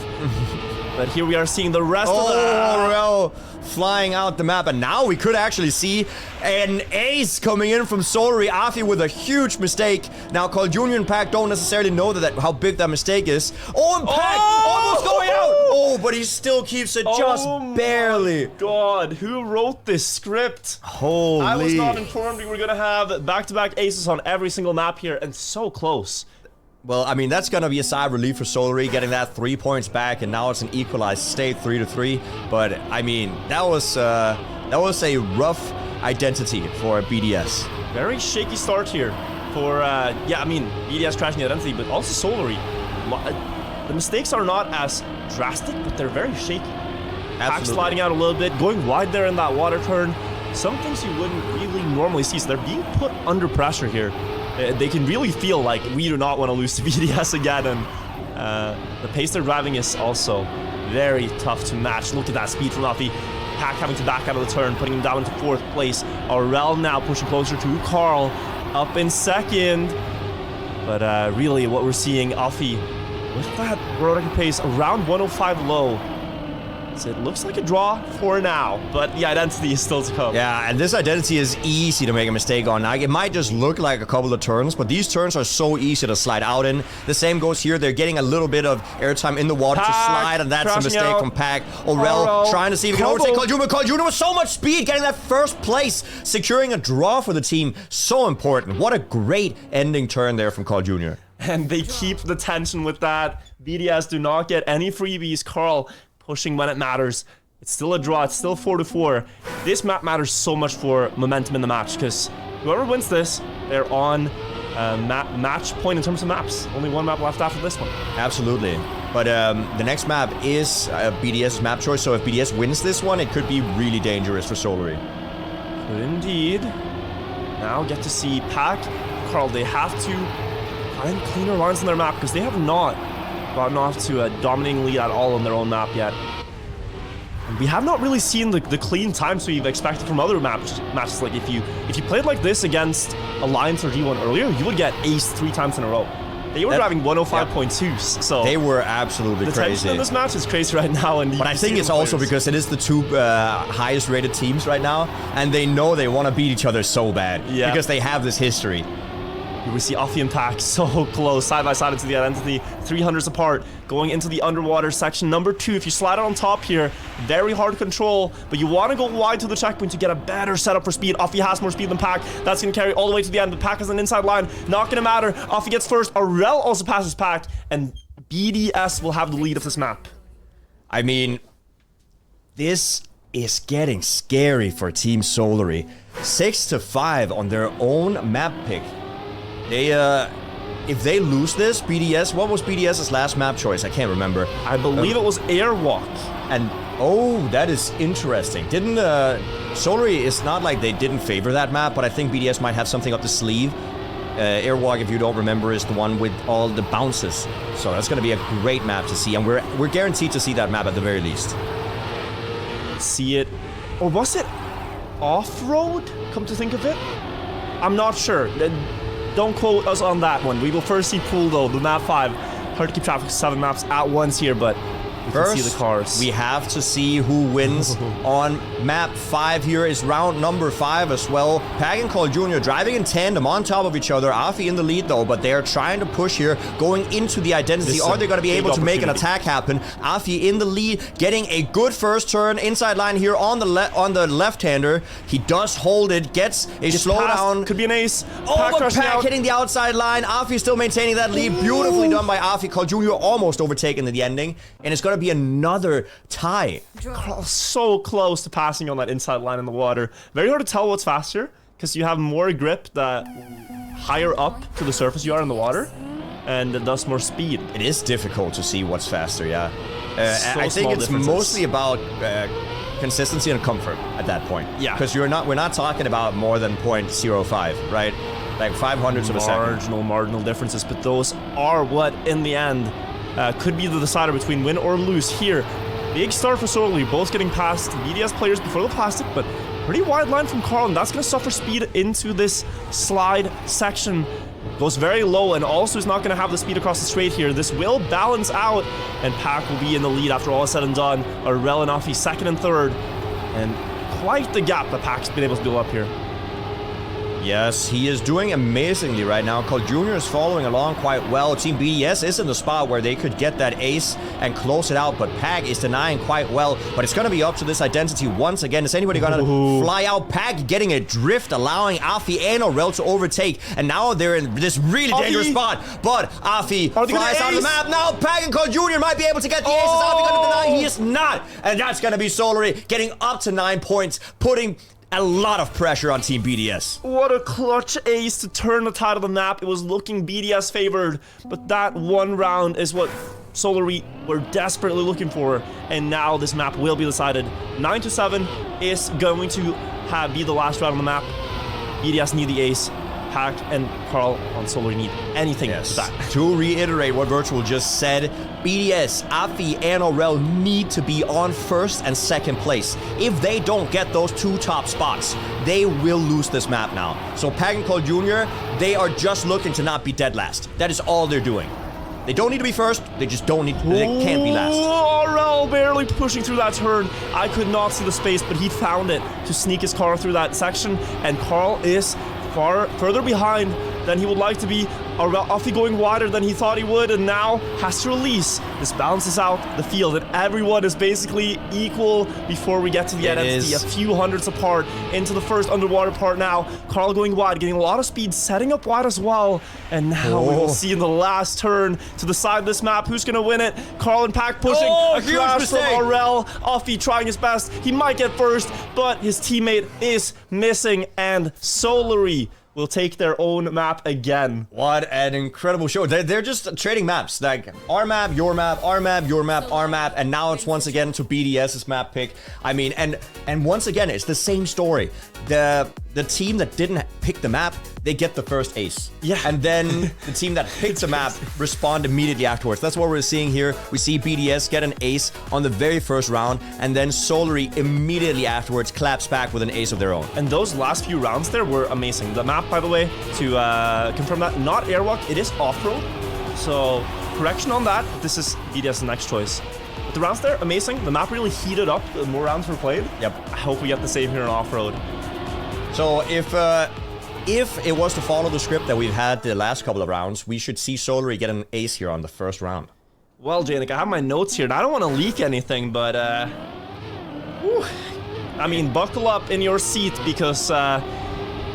But here we are seeing the rest of the... Oh, flying out the map, and now we could actually see an ace coming in from Solary. Offie with a huge mistake. Now, Carl Jr. and Pack don't necessarily know how big that mistake is. Oh, and Pack almost going out. Oh, but he still keeps it just barely. God, who wrote this script? Holy. I was not informed we were going to have back-to-back aces on every single map here, and so close. Well, I mean, that's going to be a sigh of relief for Solary, getting that 3 points back, and now it's an equalized state, 3-3. But, I mean, that was a rough identity for BDS. Very shaky start here for, yeah, I mean, BDS crashing the identity, but also Solary. The mistakes are not as drastic, but they're very shaky. Pack sliding out a little bit, going wide there in that water turn. Some things you wouldn't really normally see, so they're being put under pressure here. They can really feel like we do not want to lose to BDS again, and the pace they're driving is also very tough to match. Look at that speed from Uffy. Pack having to back out of the turn, putting him down into 4th place. Aurel now pushing closer to Carl, up in 2nd. But really, what we're seeing, Uffy with that world record pace around 105 low. So it looks like a draw for now, but the identity is still to come. Yeah, and this identity is easy to make a mistake on. Like, it might just look like a couple of turns, but these turns are so easy to slide out in. The same goes here. They're getting a little bit of airtime in the water to slide, and that's a mistake from Pack. Aurel trying to see if he can overtake Carl Jr. Carl Jr. with so much speed, getting that 1st place, securing a draw for the team. So important. What a great ending turn there from Carl Jr. And they keep the tension with that. BDS do not get any freebies. Carl pushing when it matters. It's still a draw. It's still 4-4. This map matters so much for momentum in the match, because whoever wins this, they're on match point in terms of maps. Only one map left after this one. Absolutely. But the next map is BDS's map choice, so if BDS wins this one, it could be really dangerous for Solary. Could indeed. Now get to see Pack. Carl, they have to find cleaner lines on their map, because they have not gotten off to a dominating lead at all on their own map yet. And we have not really seen the clean time sweep expected from other matches. Like if you played like this against Alliance or G1 earlier, you would get ace 3 times in a row. They were driving 105.2s, so they were absolutely crazy. The tension in this match is crazy right now, and but I think it's also because it is the 2 highest rated teams right now, and they know they want to beat each other so bad because they have this history. We see Uffy and Pack so close, side by side into the identity, 300s apart, going into the underwater section number 2. If you slide it on top here, very hard control, but you want to go wide to the checkpoint to get a better setup for speed. Uffy has more speed than Pack. That's going to carry all the way to the end, but Pack has an inside line. Not going to matter. Uffy gets first. Aurel also passes Pack, and BDS will have the lead of this map. I mean, this is getting scary for Team Solary. 6-5 on their own map pick. They, if they lose this, BDS, what was BDS's last map choice? I can't remember. I believe it was Airwalk. And, oh, that is interesting. Didn't, Solary, it's not like they didn't favor that map, but I think BDS might have something up the sleeve. Airwalk, if you don't remember, is the one with all the bounces. So that's going to be a great map to see, and we're guaranteed to see that map at the very least. See it. Or was it off-road, come to think of it? I'm not sure. Don't quote us on that one. We will first see Pool, though, the map 5. Hard to keep track of 7 maps at once here, but we can see the cars. We have to see who wins on map 5. Here is round number 5 as well. Pack and Carl Jr. driving in tandem on top of each other. Afi in the lead, though, but they are trying to push here, going into the identity. Are they going to be able to make an attack happen? Afi in the lead, getting a good first turn. Inside line here on the left-hander. He does hold it, gets a slowdown. Could be an ace. Oh, but Pack hitting the outside line. Afi still maintaining that lead. Beautifully done by Afi. Carl Jr. almost overtaken in the ending, and it's going to be another tie. So close to passing on that inside line in the water. Very hard to tell what's faster, because you have more grip the higher up to the surface you are in the water, and thus more speed. It is difficult to see what's faster, yeah. I think it's mostly about consistency and comfort at that point. Yeah. Because we're not talking about more than 0.05, right? Like 500ths of a second. Marginal differences, but those are what, in the end, could be the decider between win or lose here. Big start for Solary, both getting past BDS players before the plastic, but pretty wide line from Carl, and that's going to suffer speed into this slide section. Goes very low, and also is not going to have the speed across the straight here. This will balance out, and Pack will be in the lead after all is said and done. Aurel and Uffy 2nd and 3rd, and quite the gap that Pack's been able to build up here. Yes, he is doing amazingly right now. Carl Jr. is following along quite well. Team BDS is in the spot where they could get that ace and close it out, but Pag is denying quite well. But it's going to be up to this identity once again. Is anybody going to fly out? Pag getting a drift, allowing Afi and Aurel to overtake. And now they're in this really dangerous spot. But Afi flies out of the map. Now Pag and Carl Jr. might be able to get the ace. Is Afi going to deny? He is not. And that's going to be Solary getting up to 9 points, putting a lot of pressure on Team BDS. What a clutch ace to turn the tide of the map. It was looking BDS favored, but that one round is what Solary were desperately looking for, and now this map will be decided. 9-7 is going to be the last round on the map. BDS need the ace. Pack and Carl on Solary need anything to that. To reiterate what Wirtual just said, BDS, Afi, and Aurel need to be on first and second place. If they don't get those 2 top spots, they will lose this map now. So Pack and Carl Jr., they are just looking to not be dead last. That is all they're doing. They don't need to be first, they just don't need to, they can't be last. Aurel barely pushing through that turn. I could not see the space, but he found it to sneak his car through that section, and Carl is further behind than he would like to be. Afi going wider than he thought he would, and now has to release. This balances out the field, and everyone is basically equal before we get to the identity. A few hundreds apart into the first underwater part now. Carl going wide, getting a lot of speed, setting up wide as well. And now we will see in the last turn to decide this map who's gonna win it. Carl and Pack pushing. A crash from Aurel. Afi trying his best. He might get first, but his teammate is missing, and Solary will take their own map again. What an incredible show. They're just trading maps. Like, our map, your map, our map, your map, our map, and now it's once again to BDS's map pick. I mean, and once again, it's the same story. The team that didn't pick the map, they get the first ace. Yeah. And then the team that picked the map respond immediately afterwards. That's what we're seeing here. We see BDS get an ace on the very first round, and then Solary immediately afterwards claps back with an ace of their own. And those last few rounds there were amazing. The map, by the way, to confirm that, not airwalk, it is off-road. So, correction on that. This is BDS's next choice. But the rounds there, amazing. The map really heated up the more rounds were played. Yep. I hope we get the same here on off-road. So if it was to follow the script that we've had the last couple of rounds, we should see Solary get an ace here on the first round. Well, Jnic, I have my notes here, and I don't want to leak anything, but I mean, buckle up in your seat, because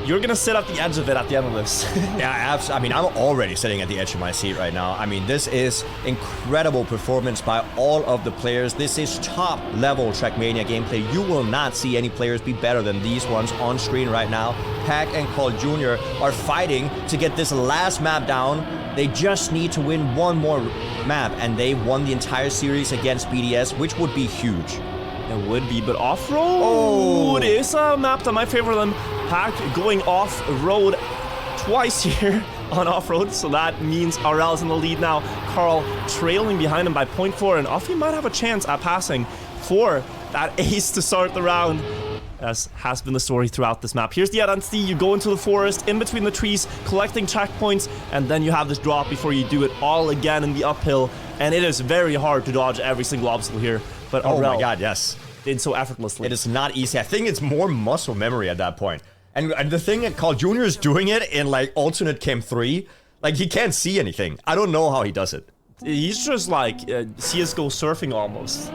you're gonna sit at the edge of it at the end of this. Yeah, absolutely. I mean, I'm already sitting at the edge of my seat right now. I mean, this is incredible performance by all of the players. This is top-level Trackmania gameplay. You will not see any players be better than these ones on screen right now. Pack and Carl Jr. are fighting to get this last map down. They just need to win one more map, and they won the entire series against BDS, which would be huge. It would be, but off-road is a map that might favor them. Pack going off-road twice here on off-road, so that means Aurel's in the lead now. Carl trailing behind him by 0.4, and Afi might have a chance at passing for that ace to start the round, as has been the story throughout this map. Here's the identity. You go into the forest, in between the trees, collecting checkpoints, and then you have this drop before you do it all again in the uphill, and it is very hard to dodge every single obstacle here. But Aurel, oh my god, yes. Did so effortlessly. It is not easy. I think it's more muscle memory at that point. And the thing that Carl Jr. is doing it in, like, alternate chem 3, like, he can't see anything. I don't know how he does it. He's just like CSGO surfing almost.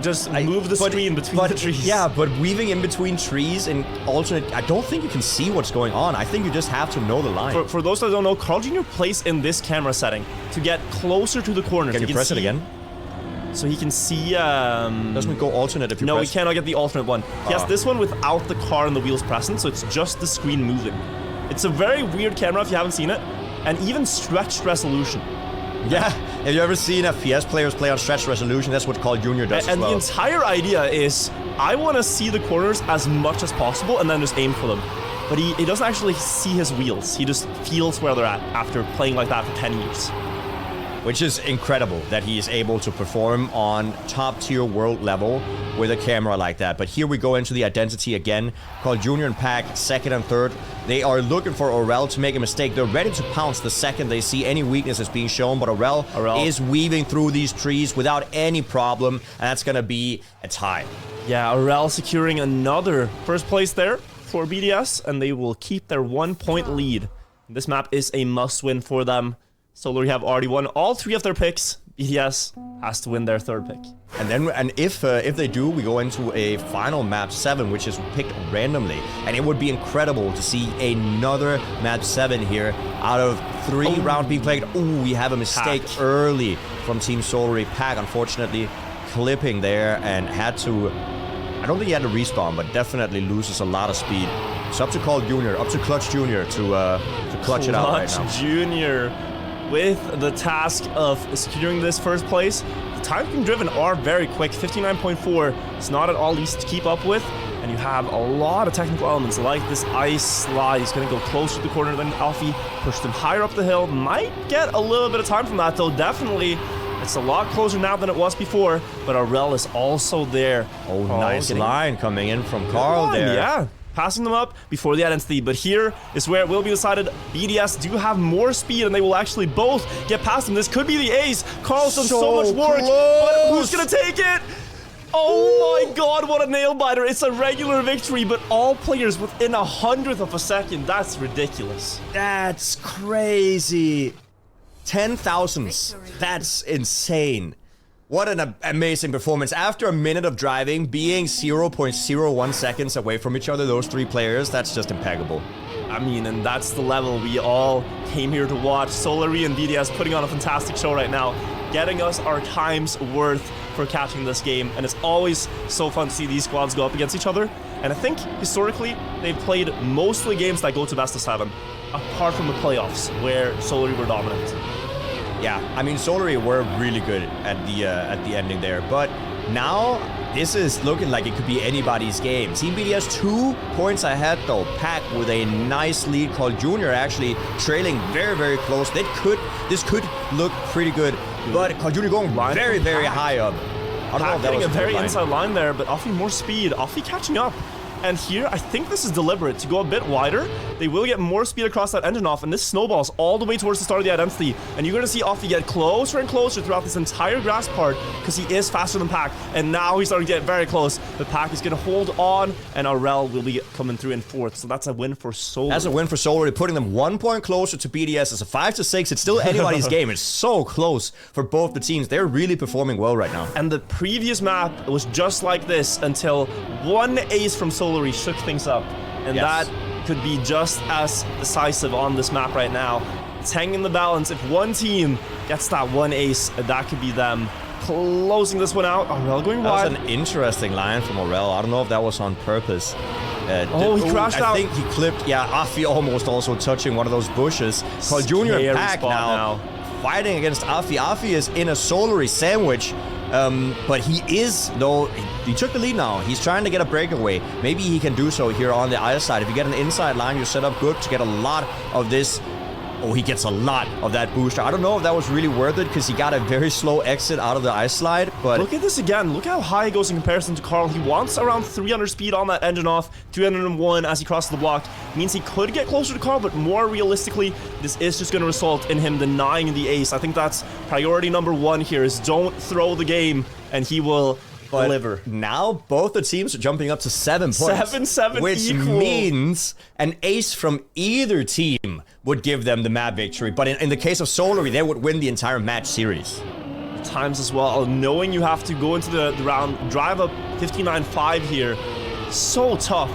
Just move the screen between the trees. Yeah, but weaving in between trees and alternate, I don't think you can see what's going on. I think you just have to know the line. For those that don't know, Carl Jr. plays in this camera setting to get closer to the corners. Can you press it again? So he can see... Doesn't it go alternate if you press? No, we cannot get the alternate one. He has this one without the car and the wheels present, so it's just the screen moving. It's a very weird camera if you haven't seen it, and even stretched resolution. Yeah, have you ever seen FPS players play on stretched resolution? That's what Carl Jr. does as well. And the entire idea is, I want to see the corners as much as possible and then just aim for them. But he doesn't actually see his wheels. He just feels where they're at after playing like that for 10 years. Which is incredible that he is able to perform on top-tier world level with a camera like that. But here we go into the identity again. Carl Jr. and Pack, second and third. They are looking for Aurel to make a mistake. They're ready to pounce the second they see any weaknesses being shown. But Aurel is weaving through these trees without any problem. And that's going to be a tie. Yeah, Aurel securing another first place there. for BDS, and they will keep their 1-point lead. This map is a must-win for them. Solary have already won all 3 of their picks. BDS has to win their 3rd pick. And if they do, we go into a final map 7, which is picked randomly. And it would be incredible to see another map 7 here out of 3 rounds being played. Ooh, we have a mistake early from Team Solary. Pack, unfortunately, clipping there and had to... I don't think he had to respawn, but definitely loses a lot of speed. It's up to Carl Jr., up to Clutch Jr. to clutch it out right now. Clutch Jr. with the task of securing this 1st place. The times being driven are very quick. 59.4 is not at all easy to keep up with. And you have a lot of technical elements like this ice slide. He's going to go closer to the corner than Alfie. Pushed him higher up the hill. Might get a little bit of time from that, though. Definitely. It's a lot closer now than it was before, but Aurel is also there. Oh, nice line coming in from Carl there. Yeah, passing them up before the identity. But here is where it will be decided. BDS do have more speed, and they will actually both get past him. This could be the ace. Carl's done so much work, but who's going to take it? Oh my god, what a nail biter. It's a regular victory, but all players within 100th of a second. That's ridiculous. That's crazy. 10,000s. That's insane. What an amazing performance. After a minute of driving, being 0.01 seconds away from each other, those 3 players, that's just impeccable. I mean, and that's the level we all came here to watch. Solary and BDS putting on a fantastic show right now, getting us our time's worth for catching this game. And it's always so fun to see these squads go up against each other. And I think, historically, they've played mostly games that go to best of 7, apart from the playoffs, where Solary were dominant. Yeah, I mean, Solary were really good at the ending there, but now this is looking like it could be anybody's game. Team BDS 2 points ahead though. Pack with a nice lead. Carl Jr. actually trailing very, very close. This could look pretty good, but Carl Jr. going very, very high up. I don't know if that was a very inside line there, but Offie more speed. Offie catching up. And here, I think this is deliberate to go a bit wider. They will get more speed across that engine off, and this snowballs all the way towards the start of the identity. And you're going to see Offie get closer and closer throughout this entire grass part because he is faster than Pack. And now he's starting to get very close. But Pack is going to hold on, and Aurel will be coming through in 4th. So that's a win for Solary. That's a win for Solary, putting them 1 point closer to BDS. It's a 5-6. It's still anybody's game. It's so close for both the teams. They're really performing well right now. And the previous map was just like this until one ace from Solary shook things up. And that could be just as decisive on this map right now. It's hanging in the balance. If one team gets that one ace, that could be them closing this one out. Aurel going wide. That was an interesting line from Aurel. I don't know if that was on purpose. He crashed out. I think he clipped. Yeah, Afi almost also touching one of those bushes. Carl Jr. and Pack now fighting against Afi. Afi is in a Solary sandwich. But he is, though, he took the lead now. He's trying to get a breakaway. Maybe he can do so here on the ice side. If you get an inside line, you're set up good to get a lot of this. Oh, he gets a lot of that booster. I don't know if that was really worth it because he got a very slow exit out of the ice slide, but... Look at this again. Look how high he goes in comparison to Carl. He wants around 300 speed on that engine off, 301 as he crosses the block. Means he could get closer to Carl, but more realistically, this is just going to result in him denying the ace. I think that's priority number 1 here is don't throw the game, and he will... deliver. Now both the teams are jumping up to 7 points. 7-7 which equal. Means an ace from either team would give them the map victory. But in the case of Solary, they would win the entire match series. Times as well, knowing you have to go into the round, drive up 59.5 here, so tough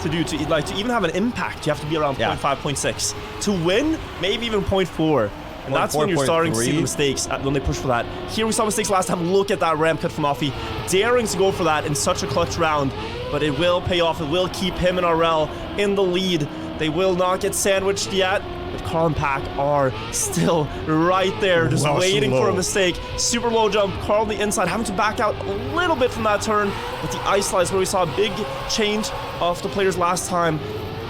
to do. To even have an impact, you have to be around 0.5, 0.6. To win, maybe even 0.4. And that's when you're starting to see the mistakes when they push for that. Here we saw mistakes last time. Look at that ramp cut from Offie. Daring to go for that in such a clutch round. But it will pay off. It will keep him and Aurel in the lead. They will not get sandwiched yet. But Carl and Pack are still right there, just waiting for a mistake. Super low jump. Carl on the inside, having to back out a little bit from that turn. But the ice slides where we saw a big change of the players last time.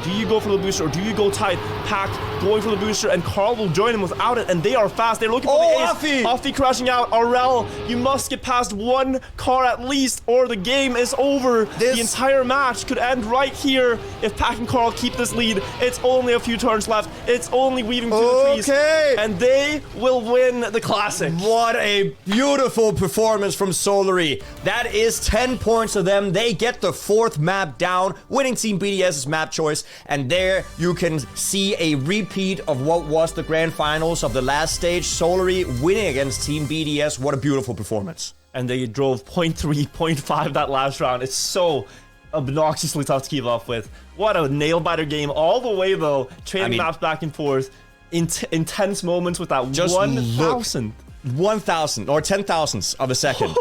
Do you go for the booster or do you go tight? Pack going for the booster, and Carl will join him without it, and they are fast. They're looking for the ace. Offie crashing out. Arel, you must get past one car at least, or the game is over. The entire match could end right here if Pack and Carl keep this lead. It's only a few turns left. It's only weaving through the trees. And they will win the Classic. What a beautiful performance from Solary. That is 10 points to them. They get the 4th map down, winning Team BDS's map choice. And there you can see a repeat of what was the grand finals of the last stage. Solary winning against Team BDS. What a beautiful performance. And they drove 0.3, 0.5 that last round. It's so obnoxiously tough to keep up with. What a nail-biter game all the way, though. Trading maps back and forth. Intense moments with that 1,000. 1,000 or 10,000ths of a second.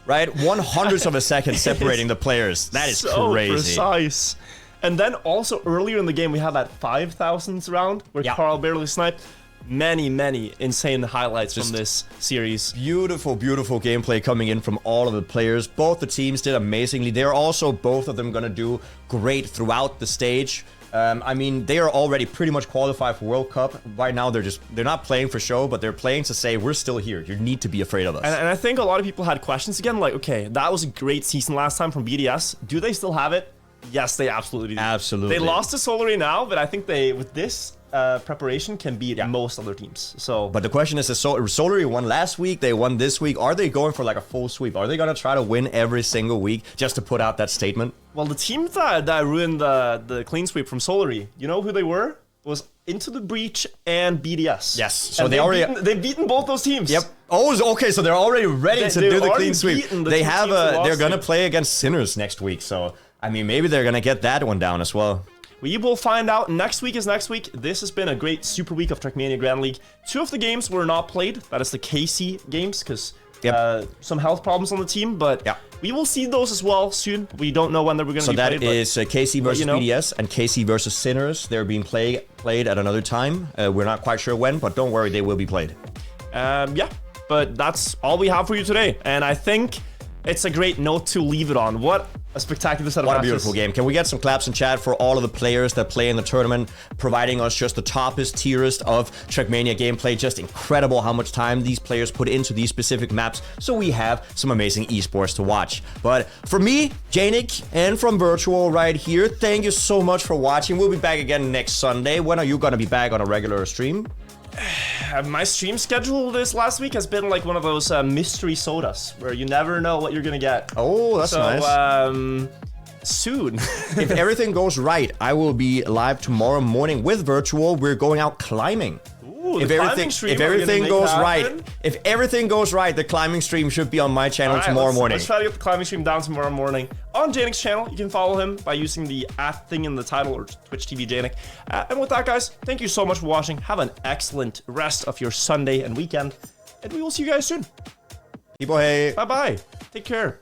Right? 100ths of a second separating the players. That is so crazy. Precise. And then also earlier in the game, we had that 5,000th round where Carl barely sniped. Many insane highlights from this series. Beautiful gameplay coming in from all of the players. Both the teams did amazingly. They're also, both of them, gonna do great throughout the stage. I mean, they are already pretty much qualified for World Cup. Right now, they're not playing for show, but they're playing to say, we're still here. You need to be afraid of us. And I think a lot of people had questions again, like, okay, that was a great season last time from BDS. Do they still have it? Yes, they absolutely do. Absolutely. They lost to Solary now, but I think they, with this preparation, can beat most other teams. So, but the question is, Solary won last week, they won this week. Are they going for like a full sweep? Are they gonna try to win every single week just to put out that statement? Well, the team that ruined the clean sweep from Solary, you know who they were? Was Into the Breach and BDS. Yes. So and they've beaten both those teams. Yep. Oh, okay. So they're already ready to do the clean sweep. They're gonna play against Sinners next week. So I mean, maybe they're gonna get that one down as well. We will find out. Next week is next week. This has been a great super week of Trackmania Grand League. 2 of the games were not played. That is the KC games, because some health problems on the team. But we will see those as well soon. We don't know when they're going to be played. So that is KC versus BDS and KC versus Sinners. They're being played at another time. We're not quite sure when, but don't worry, they will be played. But that's all we have for you today. And I think it's a great note to leave it on. What a spectacular set of matches. What a beautiful game. Can we get some claps in chat for all of the players that play in the tournament, providing us just the toppest, tierest of Trackmania gameplay. Just incredible how much time these players put into these specific maps, so we have some amazing esports to watch. But for me, Jnic, and from Wirtual right here, thank you so much for watching. We'll be back again next Sunday. When are you going to be back on a regular stream? My stream schedule this last week has been like one of those mystery sodas where you never know what you're gonna get. Oh, that's nice. Soon. If everything goes right, I will be live tomorrow morning with Wirtual. We're going out climbing. Ooh, if everything goes right, the climbing stream should be on my channel tomorrow morning. Let's try to get the climbing stream down tomorrow morning on Jnic's channel. You can follow him by using the @ thing in the title, or Twitch TV Jnic. And with that, guys, thank you so much for watching. Have an excellent rest of your Sunday and weekend, and we will see you guys soon. People, hey. Bye-bye. Take care.